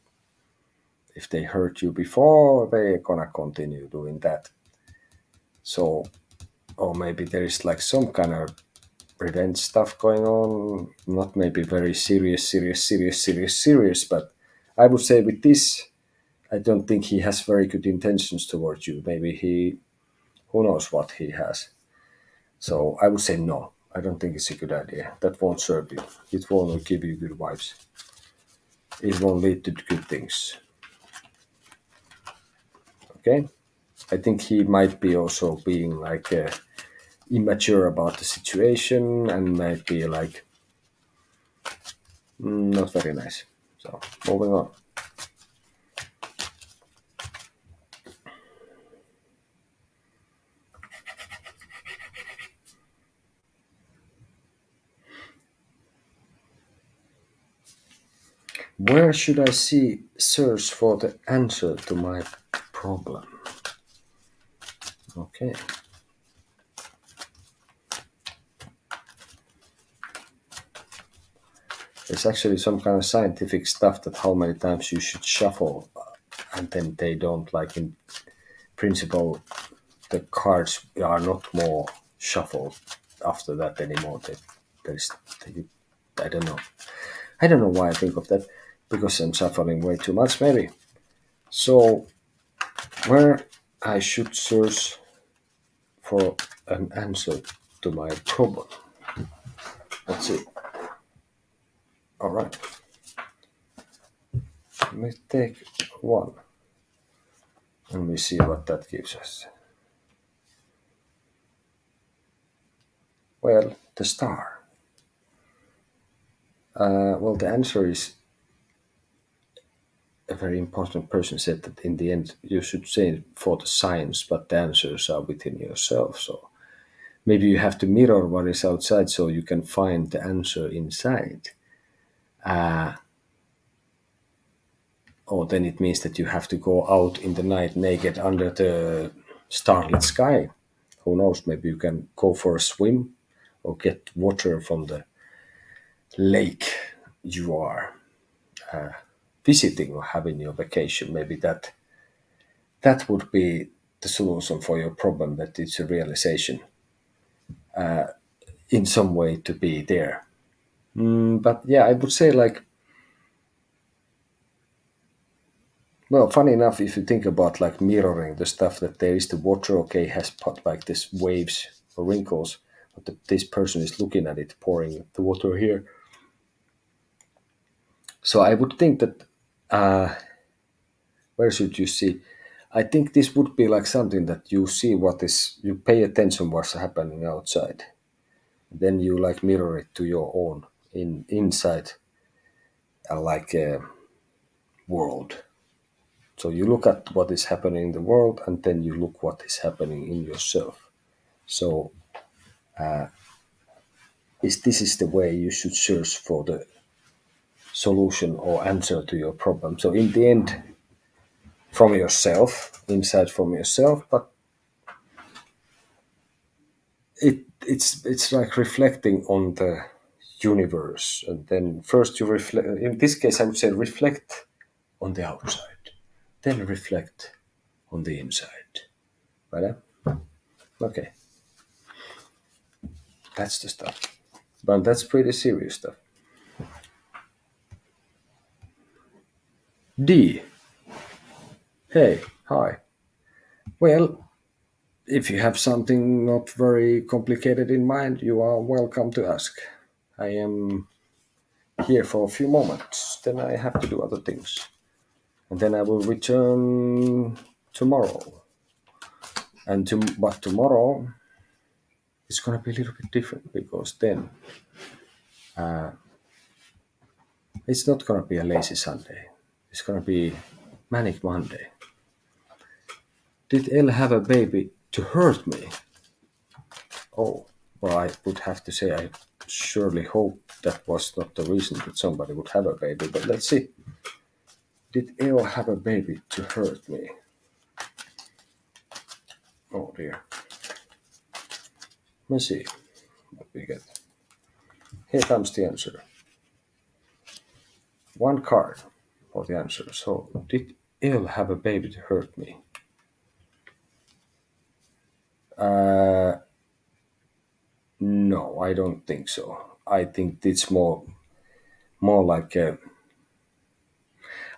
if they hurt you before, they're gonna continue doing that. So, or maybe there is like some kind of revenge stuff going on, not maybe very serious, but I would say with this, I don't think he has very good intentions towards you. Maybe who knows what he has. So I would say no. I don't think it's a good idea. That won't serve you. It won't give you good vibes. It won't lead to good things. Okay? I think he might be also being like immature about the situation and might be like not very nice. So moving on. Where should I see search for the answer to my problem? Okay. There's actually some kind of scientific stuff that how many times you should shuffle, and then they don't, like, in principle the cards are not more shuffled after that anymore. I don't know. I don't know why I think of that, because I'm shuffling way too much maybe. So where I should search for an answer to my problem. Let's see. All right. Let me take one and we see what that gives us. Well, the star. Well, the answer is a very important person said that in the end you should say for the science, but the answers are within yourself. So maybe you have to mirror what is outside so you can find the answer inside. Or then it means that you have to go out in the night naked under the starlit sky. Who knows? Maybe you can go for a swim or get water from the lake you are visiting or having your vacation. Maybe that would be the solution for your problem, that it's a realization in some way to be there. But yeah, I would say, like, well, funny enough, if you think about like mirroring the stuff, that there is the water, okay, has put like this waves or wrinkles, but this person is looking at it, pouring the water here. So I would think that where should you see? I think this would be like something that you see what is, you pay attention what's happening outside, then you like mirror it to your own inside, like a world. So you look at what is happening in the world, and then you look what is happening in yourself. So this is the way you should search for the solution or answer to your problem. So in the end, from yourself, inside from yourself, but it's like reflecting on the universe, and then first you reflect. In this case, I would say reflect on the outside, then reflect on the inside. Right? Okay, that's the stuff. But that's pretty serious stuff. D. Hey, hi. Well, if you have something not very complicated in mind, you are welcome to ask. I am here for a few moments, then I have to do other things. And then I will return tomorrow. But tomorrow it's going to be a little bit different, because then it's not going to be a lazy Sunday. It's going to be manic Monday. Did Elle have a baby to hurt me? Oh, well, I would have to say I surely hope that was not the reason that somebody would have a baby, but let's see. Did Elle have a baby to hurt me? Oh dear. Let's see what we get. Here comes the answer. One card for the answer. So, did Elle have a baby to hurt me? No, I don't think so. I think it's more like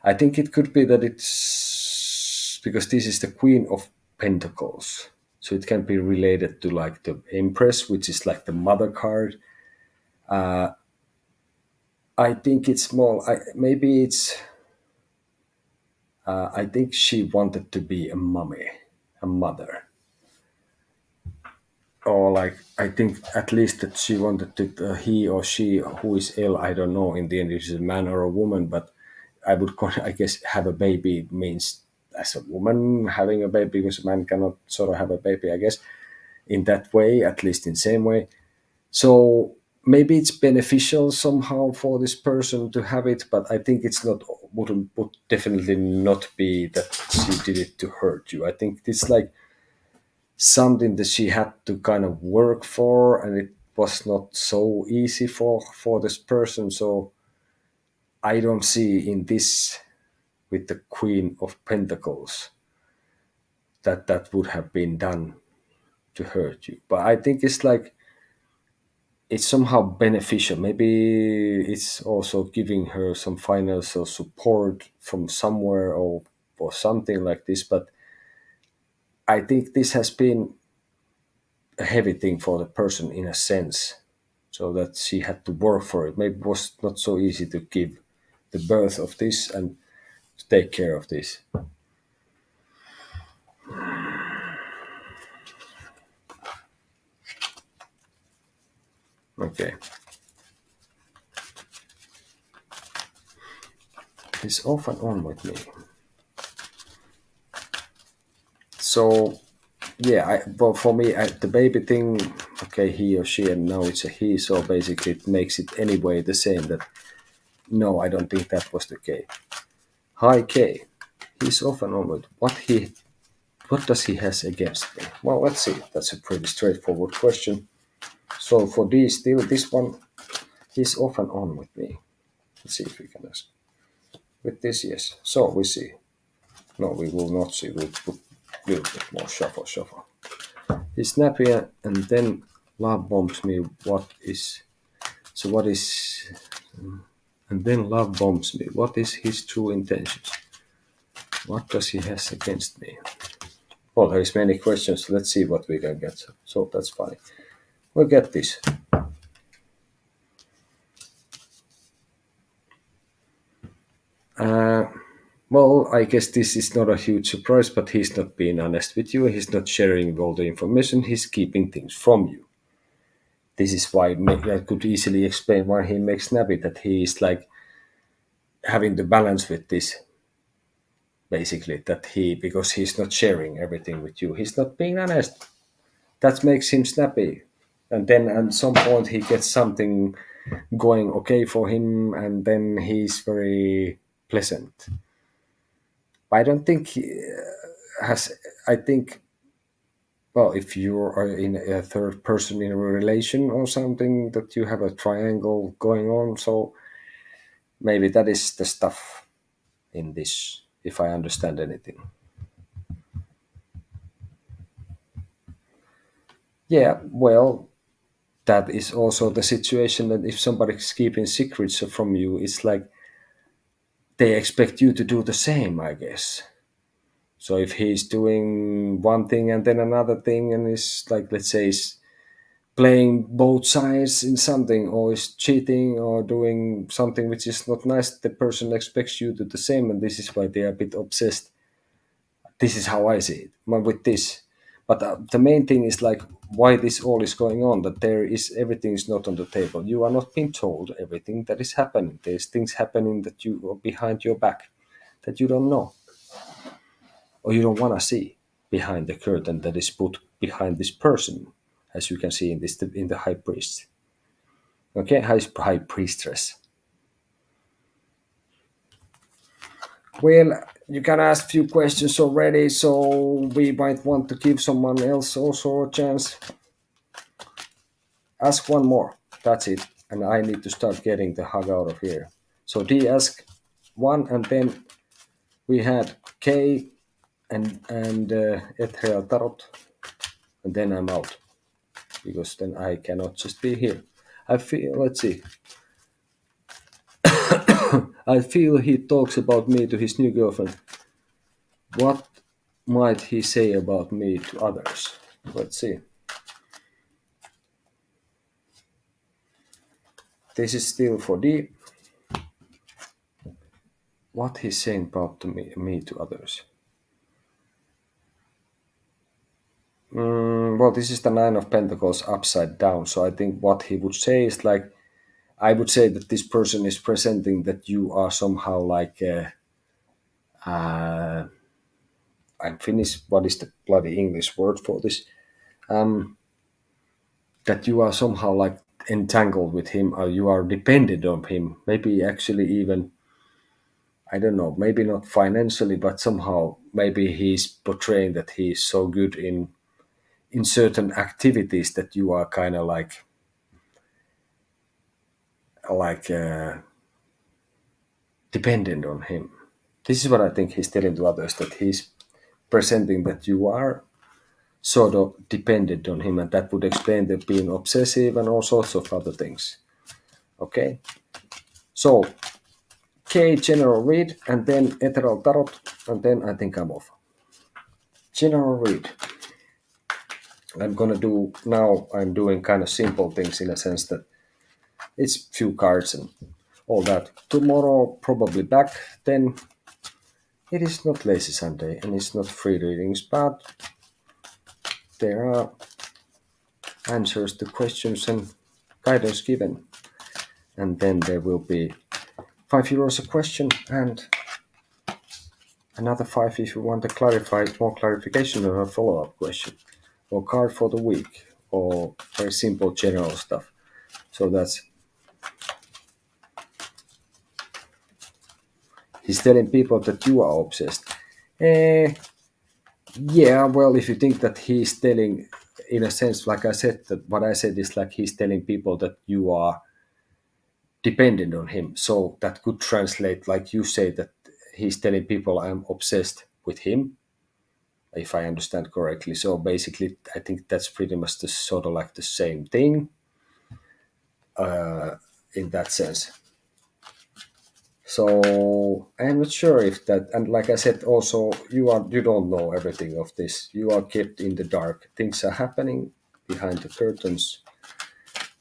I think it could be that it's because this is the Queen of Pentacles, so it can be related to like the Empress, which is like the mother card. I think it's more. Maybe it's. I think she wanted to be a mummy, a mother, or like I think at least that she wanted to. He or she, who is ill, I don't know. In the end, if it's a man or a woman, but I guess have a baby means as a woman having a baby, because a man cannot sort of have a baby. I guess in that way, at least in same way. So maybe it's beneficial somehow for this person to have it, but I think it's not would definitely not be that she did it to hurt you. I think it's like something that she had to kind of work for, and it was not so easy for this person. So I don't see in this with the Queen of Pentacles that that would have been done to hurt you. But I think it's like it's somehow beneficial. Maybe it's also giving her some financial support from somewhere or something like this. But I think this has been a heavy thing for the person in a sense, so that she had to work for it. Maybe it was not so easy to give the birth of this and to take care of this. Okay. He's off and on with me. So yeah, but for me, the baby thing, okay, he or she, and now it's a he, so basically it makes it anyway the same. That no, I don't think that was the case. Hi K, he's off and on with what does he has against me? Well, let's see. That's a pretty straightforward question. So for D, still this one, he's off and on with me. Let's see if we can ask. With this, yes. So we see. No, we will not see. We'll put a little bit more shuffle. He's snappy and then love bombs me. What is. And then love bombs me. What is his true intentions? What does he has against me? Well, there's many questions. Let's see what we can get. So that's funny. We'll get this. Well, I guess this is not a huge surprise, but he's not being honest with you. He's not sharing all the information. He's keeping things from you. This is why I could easily explain why he makes snappy. That he is like having the balance with this. Basically, that he because he's not sharing everything with you. He's not being honest. That makes him snappy. And then at some point he gets something going okay for him, and then he's very pleasant. I don't think he has. I think, well, if you are in a third person in a relation or something, that you have a triangle going on, so maybe that is the stuff in this, if I understand anything. Yeah, well, that is also the situation that if somebody's keeping secrets from you, it's like they expect you to do the same, I guess. So if he's doing one thing and then another thing, and is like, let's say, is playing both sides in something, or is cheating or doing something which is not nice, the person expects you to do the same, and this is why they are a bit obsessed. This is how I see it with this. But the main thing is like why this all is going on. That there is everything is not on the table. You are not being told everything that is happening. There's things happening that you are behind your back that you don't know or you don't want to see behind the curtain that is put behind this person, as you can see in this in the high priest. Okay, high priestess. Well, you can ask few questions already, so we might want to give someone else also a chance. Ask one more. That's it. And I need to start getting the hug out of here. So D ask one, and then we had K and Ethereal Tarot, and then I'm out because then I cannot just be here. I feel. Let's see. I feel he talks about me to his new girlfriend. What might he say about me to others? Let's see. This is still for D. What he's saying about me to others. Well, this is the Nine of Pentacles upside down. So I think what he would say is like, I would say that this person is presenting that you are somehow like, I'm Finnish. What is the bloody English word for this? That you are somehow like entangled with him, or you are dependent on him, maybe actually even, I don't know, maybe not financially, but somehow maybe he's portraying that he's so good in certain activities that you are kind of like dependent on him. This is what I think he's telling to others, that he's presenting that you are sort of dependent on him, and that would explain the being obsessive and all sorts of other things. Okay, so K general read, and then ethereal tarot, and then I think I'm off. General read. I'm gonna do now. I'm doing kind of simple things in a sense that it's few cards and all that. Tomorrow probably back. Then it is not lazy Sunday and it's not free readings, but there are answers to questions and guidance given. And then there will be €5 a question and another 5 if you want to clarify more clarification or a follow-up question, or card for the week, or very simple general stuff. So that's, he's telling people that you are obsessed. Yeah, well, if you think that he's telling, in a sense, like I said, that what I said is like he's telling people that you are dependent on him. So that could translate, like you say, that he's telling people I'm obsessed with him, if I understand correctly. So basically, I think that's pretty much the sort of like the same thing in that sense. So I'm not sure if that, and like I said, also you don't know everything of this. You are kept in the dark. Things are happening behind the curtains,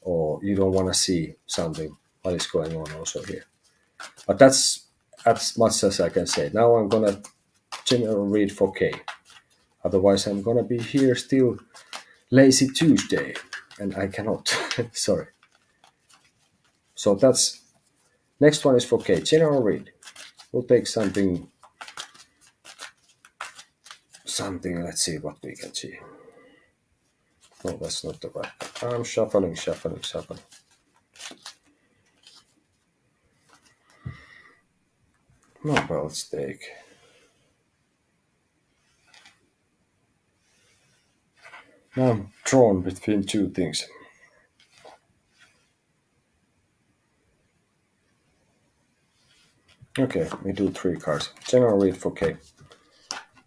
or you don't want to see something what is going on also here. But that's as much as I can say. Now I'm gonna general read for K. Otherwise I'm gonna be here still lazy Tuesday, and I cannot. Sorry. So that's next one is for K. General read. We'll take something. Let's see what we can see. No, that's not the right. I'm shuffling. No, well, let's take. Now I'm drawn between two things. Okay, we do 3 cards. General read for K.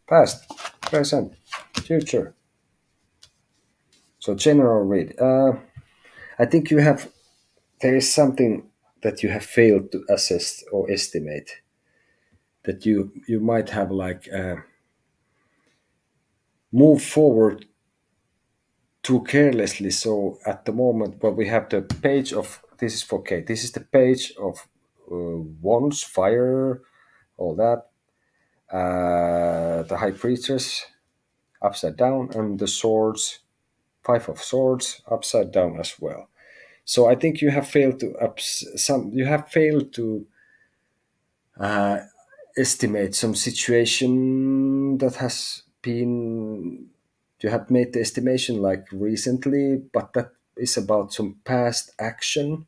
Past, present, future. So general read. I think there is something that you have failed to assess or estimate. That you might have moved forward too carelessly. So at the moment, well, we have the page of, this is for K. This is the page of wands, fire, all that. The high priestess upside down, and the swords, 5 of swords upside down as well. So I think you have failed to estimate some situation that has been, you have made the estimation like recently, but that is about some past action,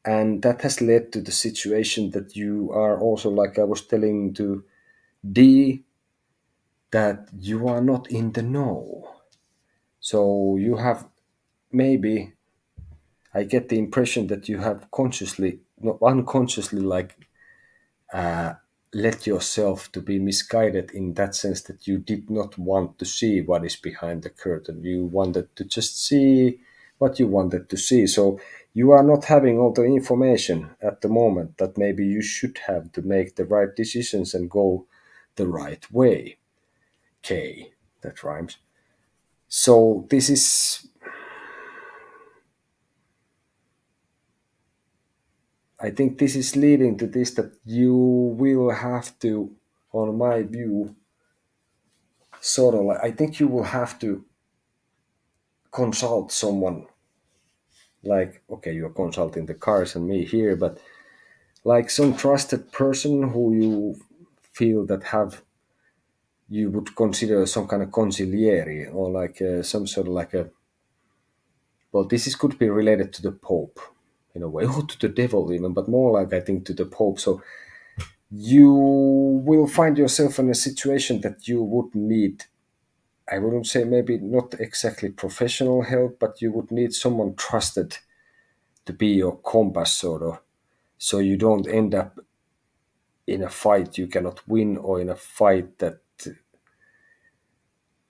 and that has led to the situation that you are also, like I was telling to D, that you are not in the know. So you have, maybe I get the impression that you have consciously, not unconsciously, let yourself to be misguided, in that sense that you did not want to see what is behind the curtain. You wanted to just see what you wanted to see. So you are not having all the information at the moment that maybe you should have to make the right decisions and go the right way. K, that rhymes. So this is, I think this is leading to this, that you will have to, on my view, sort of like, I think you will have to consult someone, like, okay, you're consulting the cars and me here, but like some trusted person who you feel that you would consider some kind of consigliere, or like some sort of like a well, this is could be related to the Pope in a way, or to the devil even, but more like I think to the Pope. So you will find yourself in a situation that you would need, I wouldn't say maybe not exactly professional help, but you would need someone trusted to be your compass, sort of, so you don't end up in a fight you cannot win, or in a fight that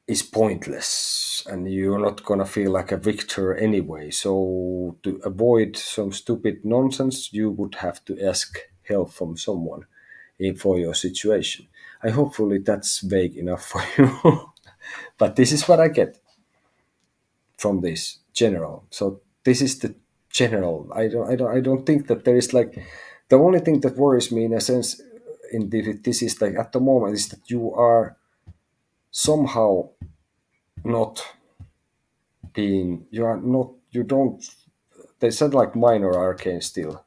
is pointless and you're not gonna feel like a victor anyway. So to avoid some stupid nonsense, you would have to ask help from someone for your situation. I hopefully that's vague enough for you, but this is what I get from this general. So this is the general. I don't think that there is like, the only thing that worries me in a sense in this is like at the moment is that you are somehow not being, you are not, you don't, they said like minor arcane still,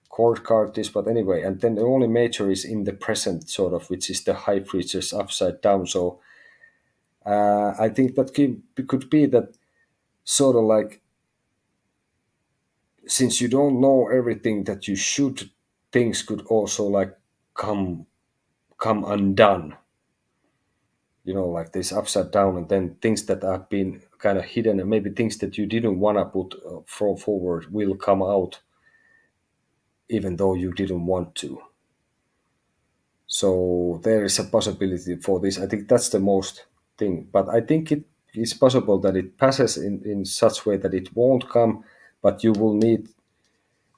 chord card this, but anyway, and then the only major is in the present sort of, which is the high preacher's upside down. So I think that could be that sort of like, since you don't know everything that you should, things could also like come come undone, like this upside down, and then things that have been kind of hidden, and maybe things that you didn't want to put forward will come out even though you didn't want to. So there is a possibility for this. I think that's the most thing, but I think it is possible that it passes in such way that it won't come, but you will need,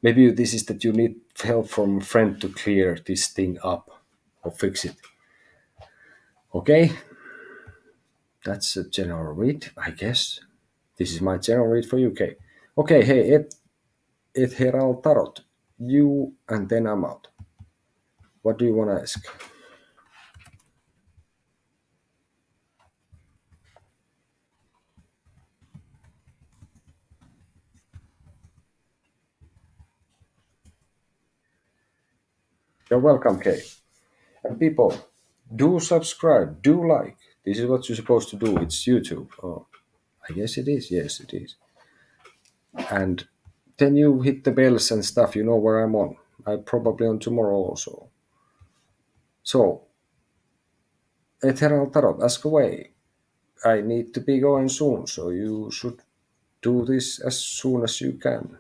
maybe this is that you need help from a friend to clear this thing up or fix it. Okay, that's a general read, I guess. This is my general read for UK. Okay, hey, it Herald Tarot. You, and then I'm out. What do you want to ask? You're welcome, Kay. And people, do subscribe, do like. This is what you're supposed to do. It's YouTube. Oh, I guess it is. Yes, it is. And then you hit the bells and stuff. You know where I'm on. I'm probably on tomorrow also. So, Eternal Tarot, ask away. I need to be going soon, so you should do this as soon as you can.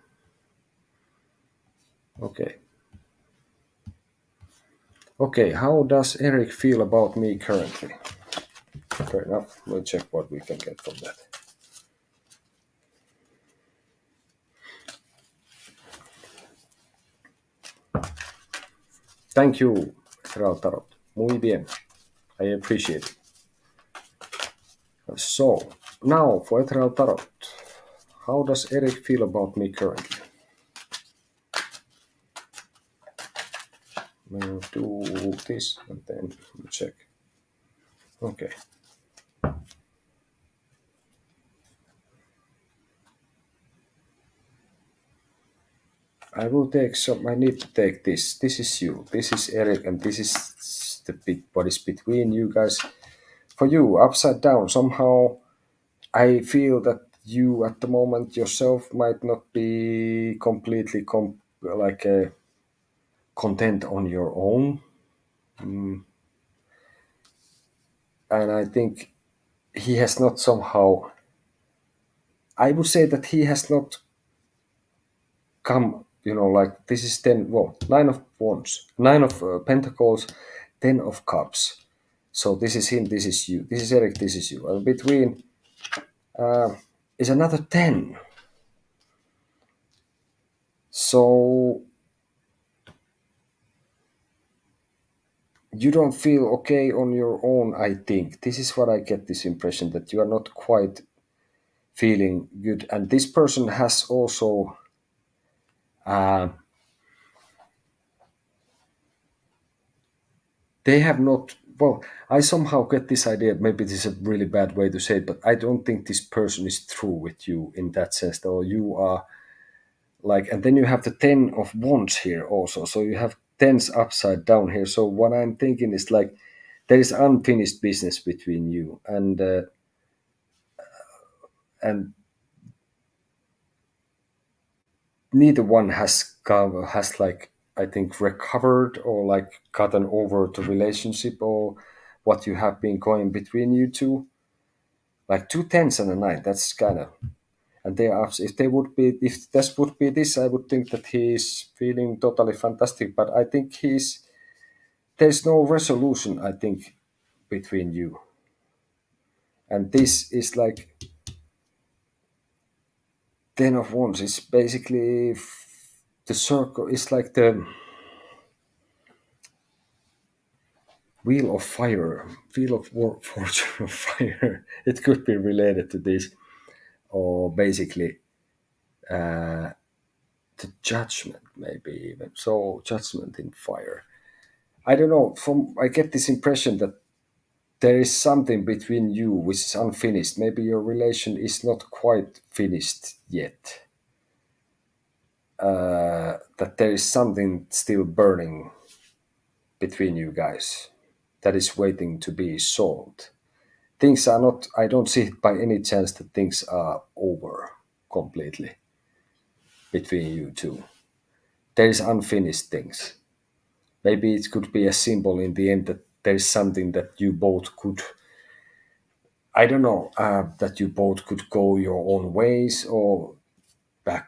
Okay. Okay, how does Eric feel about me currently? Fair enough. We'll check what we can get from that. Thank you, Eternal Tarot. Muy bien. I appreciate it. So, now for Eternal Tarot. How does Eric feel about me currently? We'll do this and then we'll check. Okay. I will take some. I need to take this. This is you. This is Eric, and this is the bit what is between you guys. For you, upside down. Somehow, I feel that you at the moment yourself might not be completely content on your own, and I think he has not somehow. I would say that he has not come. Like this is 10. Well, 9 of wands, 9 of pentacles, 10 of cups. So this is him. This is you. This is Eric. This is you. And between is another 10. So you don't feel okay on your own, I think. This is what I get this impression, that you are not quite feeling good. And this person has also, they have not, well, I somehow get this idea, maybe this is a really bad way to say it, but I don't think this person is through with you in that sense, though you are like, and then you have the 10 of wands here also. So you have tens upside down here. So what I'm thinking is like, there is unfinished business between you, and neither one has like, I think, recovered or like gotten over the relationship or what you have been going between you two. Like two tens and a nine, that's kind of, and they are, if this would be this, I would think that he is feeling totally fantastic. But I think there's no resolution, I think, between you. And this is like ten of wands. It's basically the circle is like the wheel of fire, wheel of fortune of fire. It could be related to this, or basically the judgment, maybe even so. Judgment in fire. I don't know. I get this impression that there is something between you which is unfinished. Maybe your relation is not quite finished yet. That there is something still burning between you guys that is waiting to be solved. Things are not, I don't see it by any chance that things are over completely between you two. There is unfinished things. Maybe it could be a symbol in the end that there is something that you both could, I don't know, that you both could go your own ways or back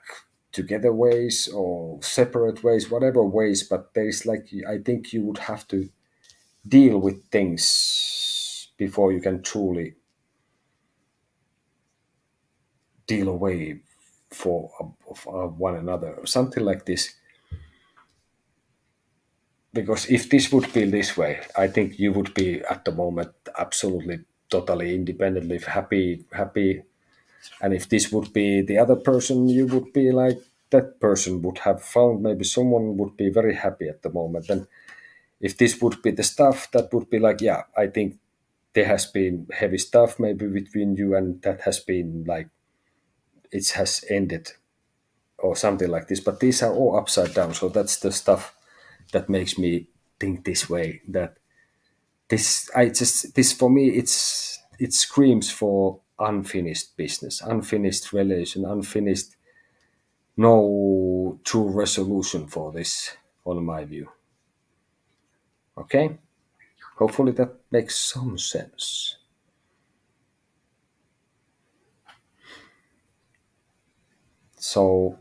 together ways or separate ways, whatever ways. But there is like, I think you would have to deal with things before you can truly deal away for one another or something like this. Because if this would be this way, I think you would be at the moment absolutely totally independently happy. And if this would be the other person, you would be like, that person would have found maybe someone would be very happy at the moment. And if this would be the stuff, that would be like, yeah, I think there has been heavy stuff maybe between you, and that has been like, it has ended or something like this. But these are all upside down. So that's the stuff that makes me think this way. That this for me, it screams for unfinished business, unfinished relation, unfinished, no true resolution for this, on my view. Okay, hopefully that makes some sense. So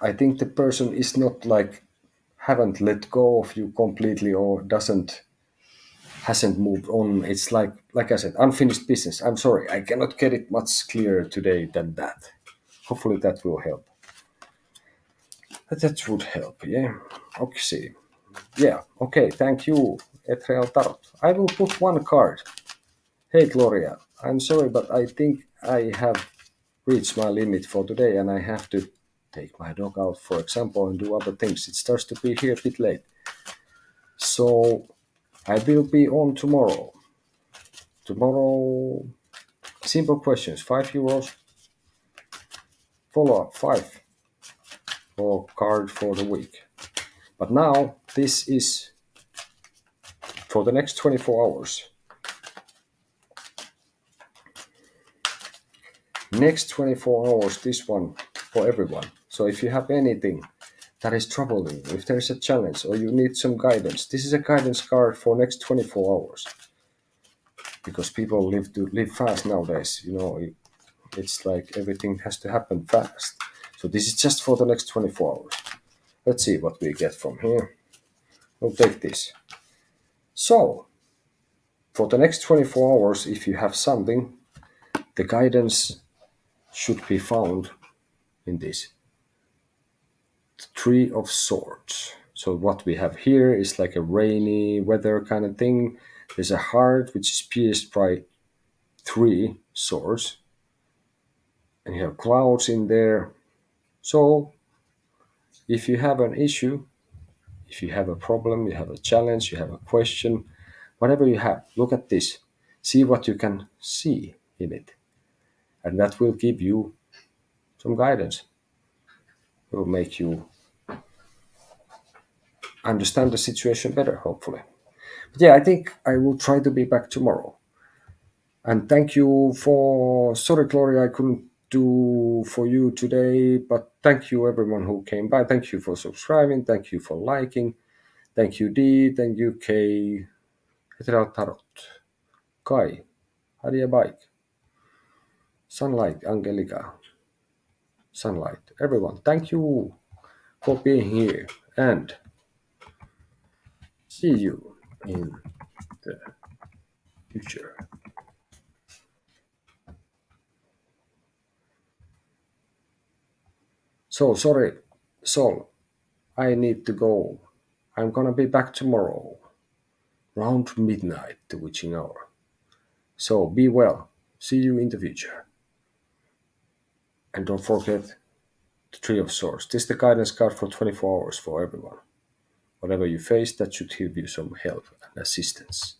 I think the person is not like, haven't let go of you completely or hasn't moved on. It's like I said, unfinished business. I'm sorry, I cannot get it much clearer today than that. Hopefully that will help. That would help, yeah. Okay. Yeah, okay, thank you, Etrial Tarot. I will put one card. Hey, Gloria, I'm sorry, but I think I have reached my limit for today and I have to take my dog out, for example, and do other things. It starts to be here a bit late. So I will be on tomorrow. Tomorrow, simple questions, €5. Follow up, 5 for card for the week. But now, this is for the next 24 hours. Next 24 hours, this one for everyone. So if you have anything that is troubling you, if there's a challenge or you need some guidance, this is a guidance card for next 24 hours. Because people live fast nowadays, it's like everything has to happen fast. So this is just for the next 24 hours. Let's see what we get from here. We'll take this. So, for the next 24 hours, if you have something, the guidance should be found in this. The Three of Swords. So what we have here is like a rainy weather kind of thing. There's a heart which is pierced by 3 swords. And you have clouds in there. So, if you have an issue, if you have a problem, you have a challenge, you have a question, whatever you have, look at this. See what you can see in it. And that will give you some guidance. It will make you understand the situation better, hopefully. But yeah, I think I will try to be back tomorrow. And thank you for, sorry, Gloria, I couldn't do for you today. But thank you everyone who came by. Thank you for subscribing. Thank you for liking. Thank you D. Thank you K. Etelä Tarot. Kai. Hadia Bike. Sunlight Angelica. Sunlight. Everyone, thank you for being here and see you in the future. So sorry, Sol, I need to go. I'm gonna be back tomorrow, round midnight, the witching hour. So be well. See you in the future. And don't forget the Tree of Swords. This is the guidance card for 24 hours for everyone. Whatever you face, that should give you some help and assistance.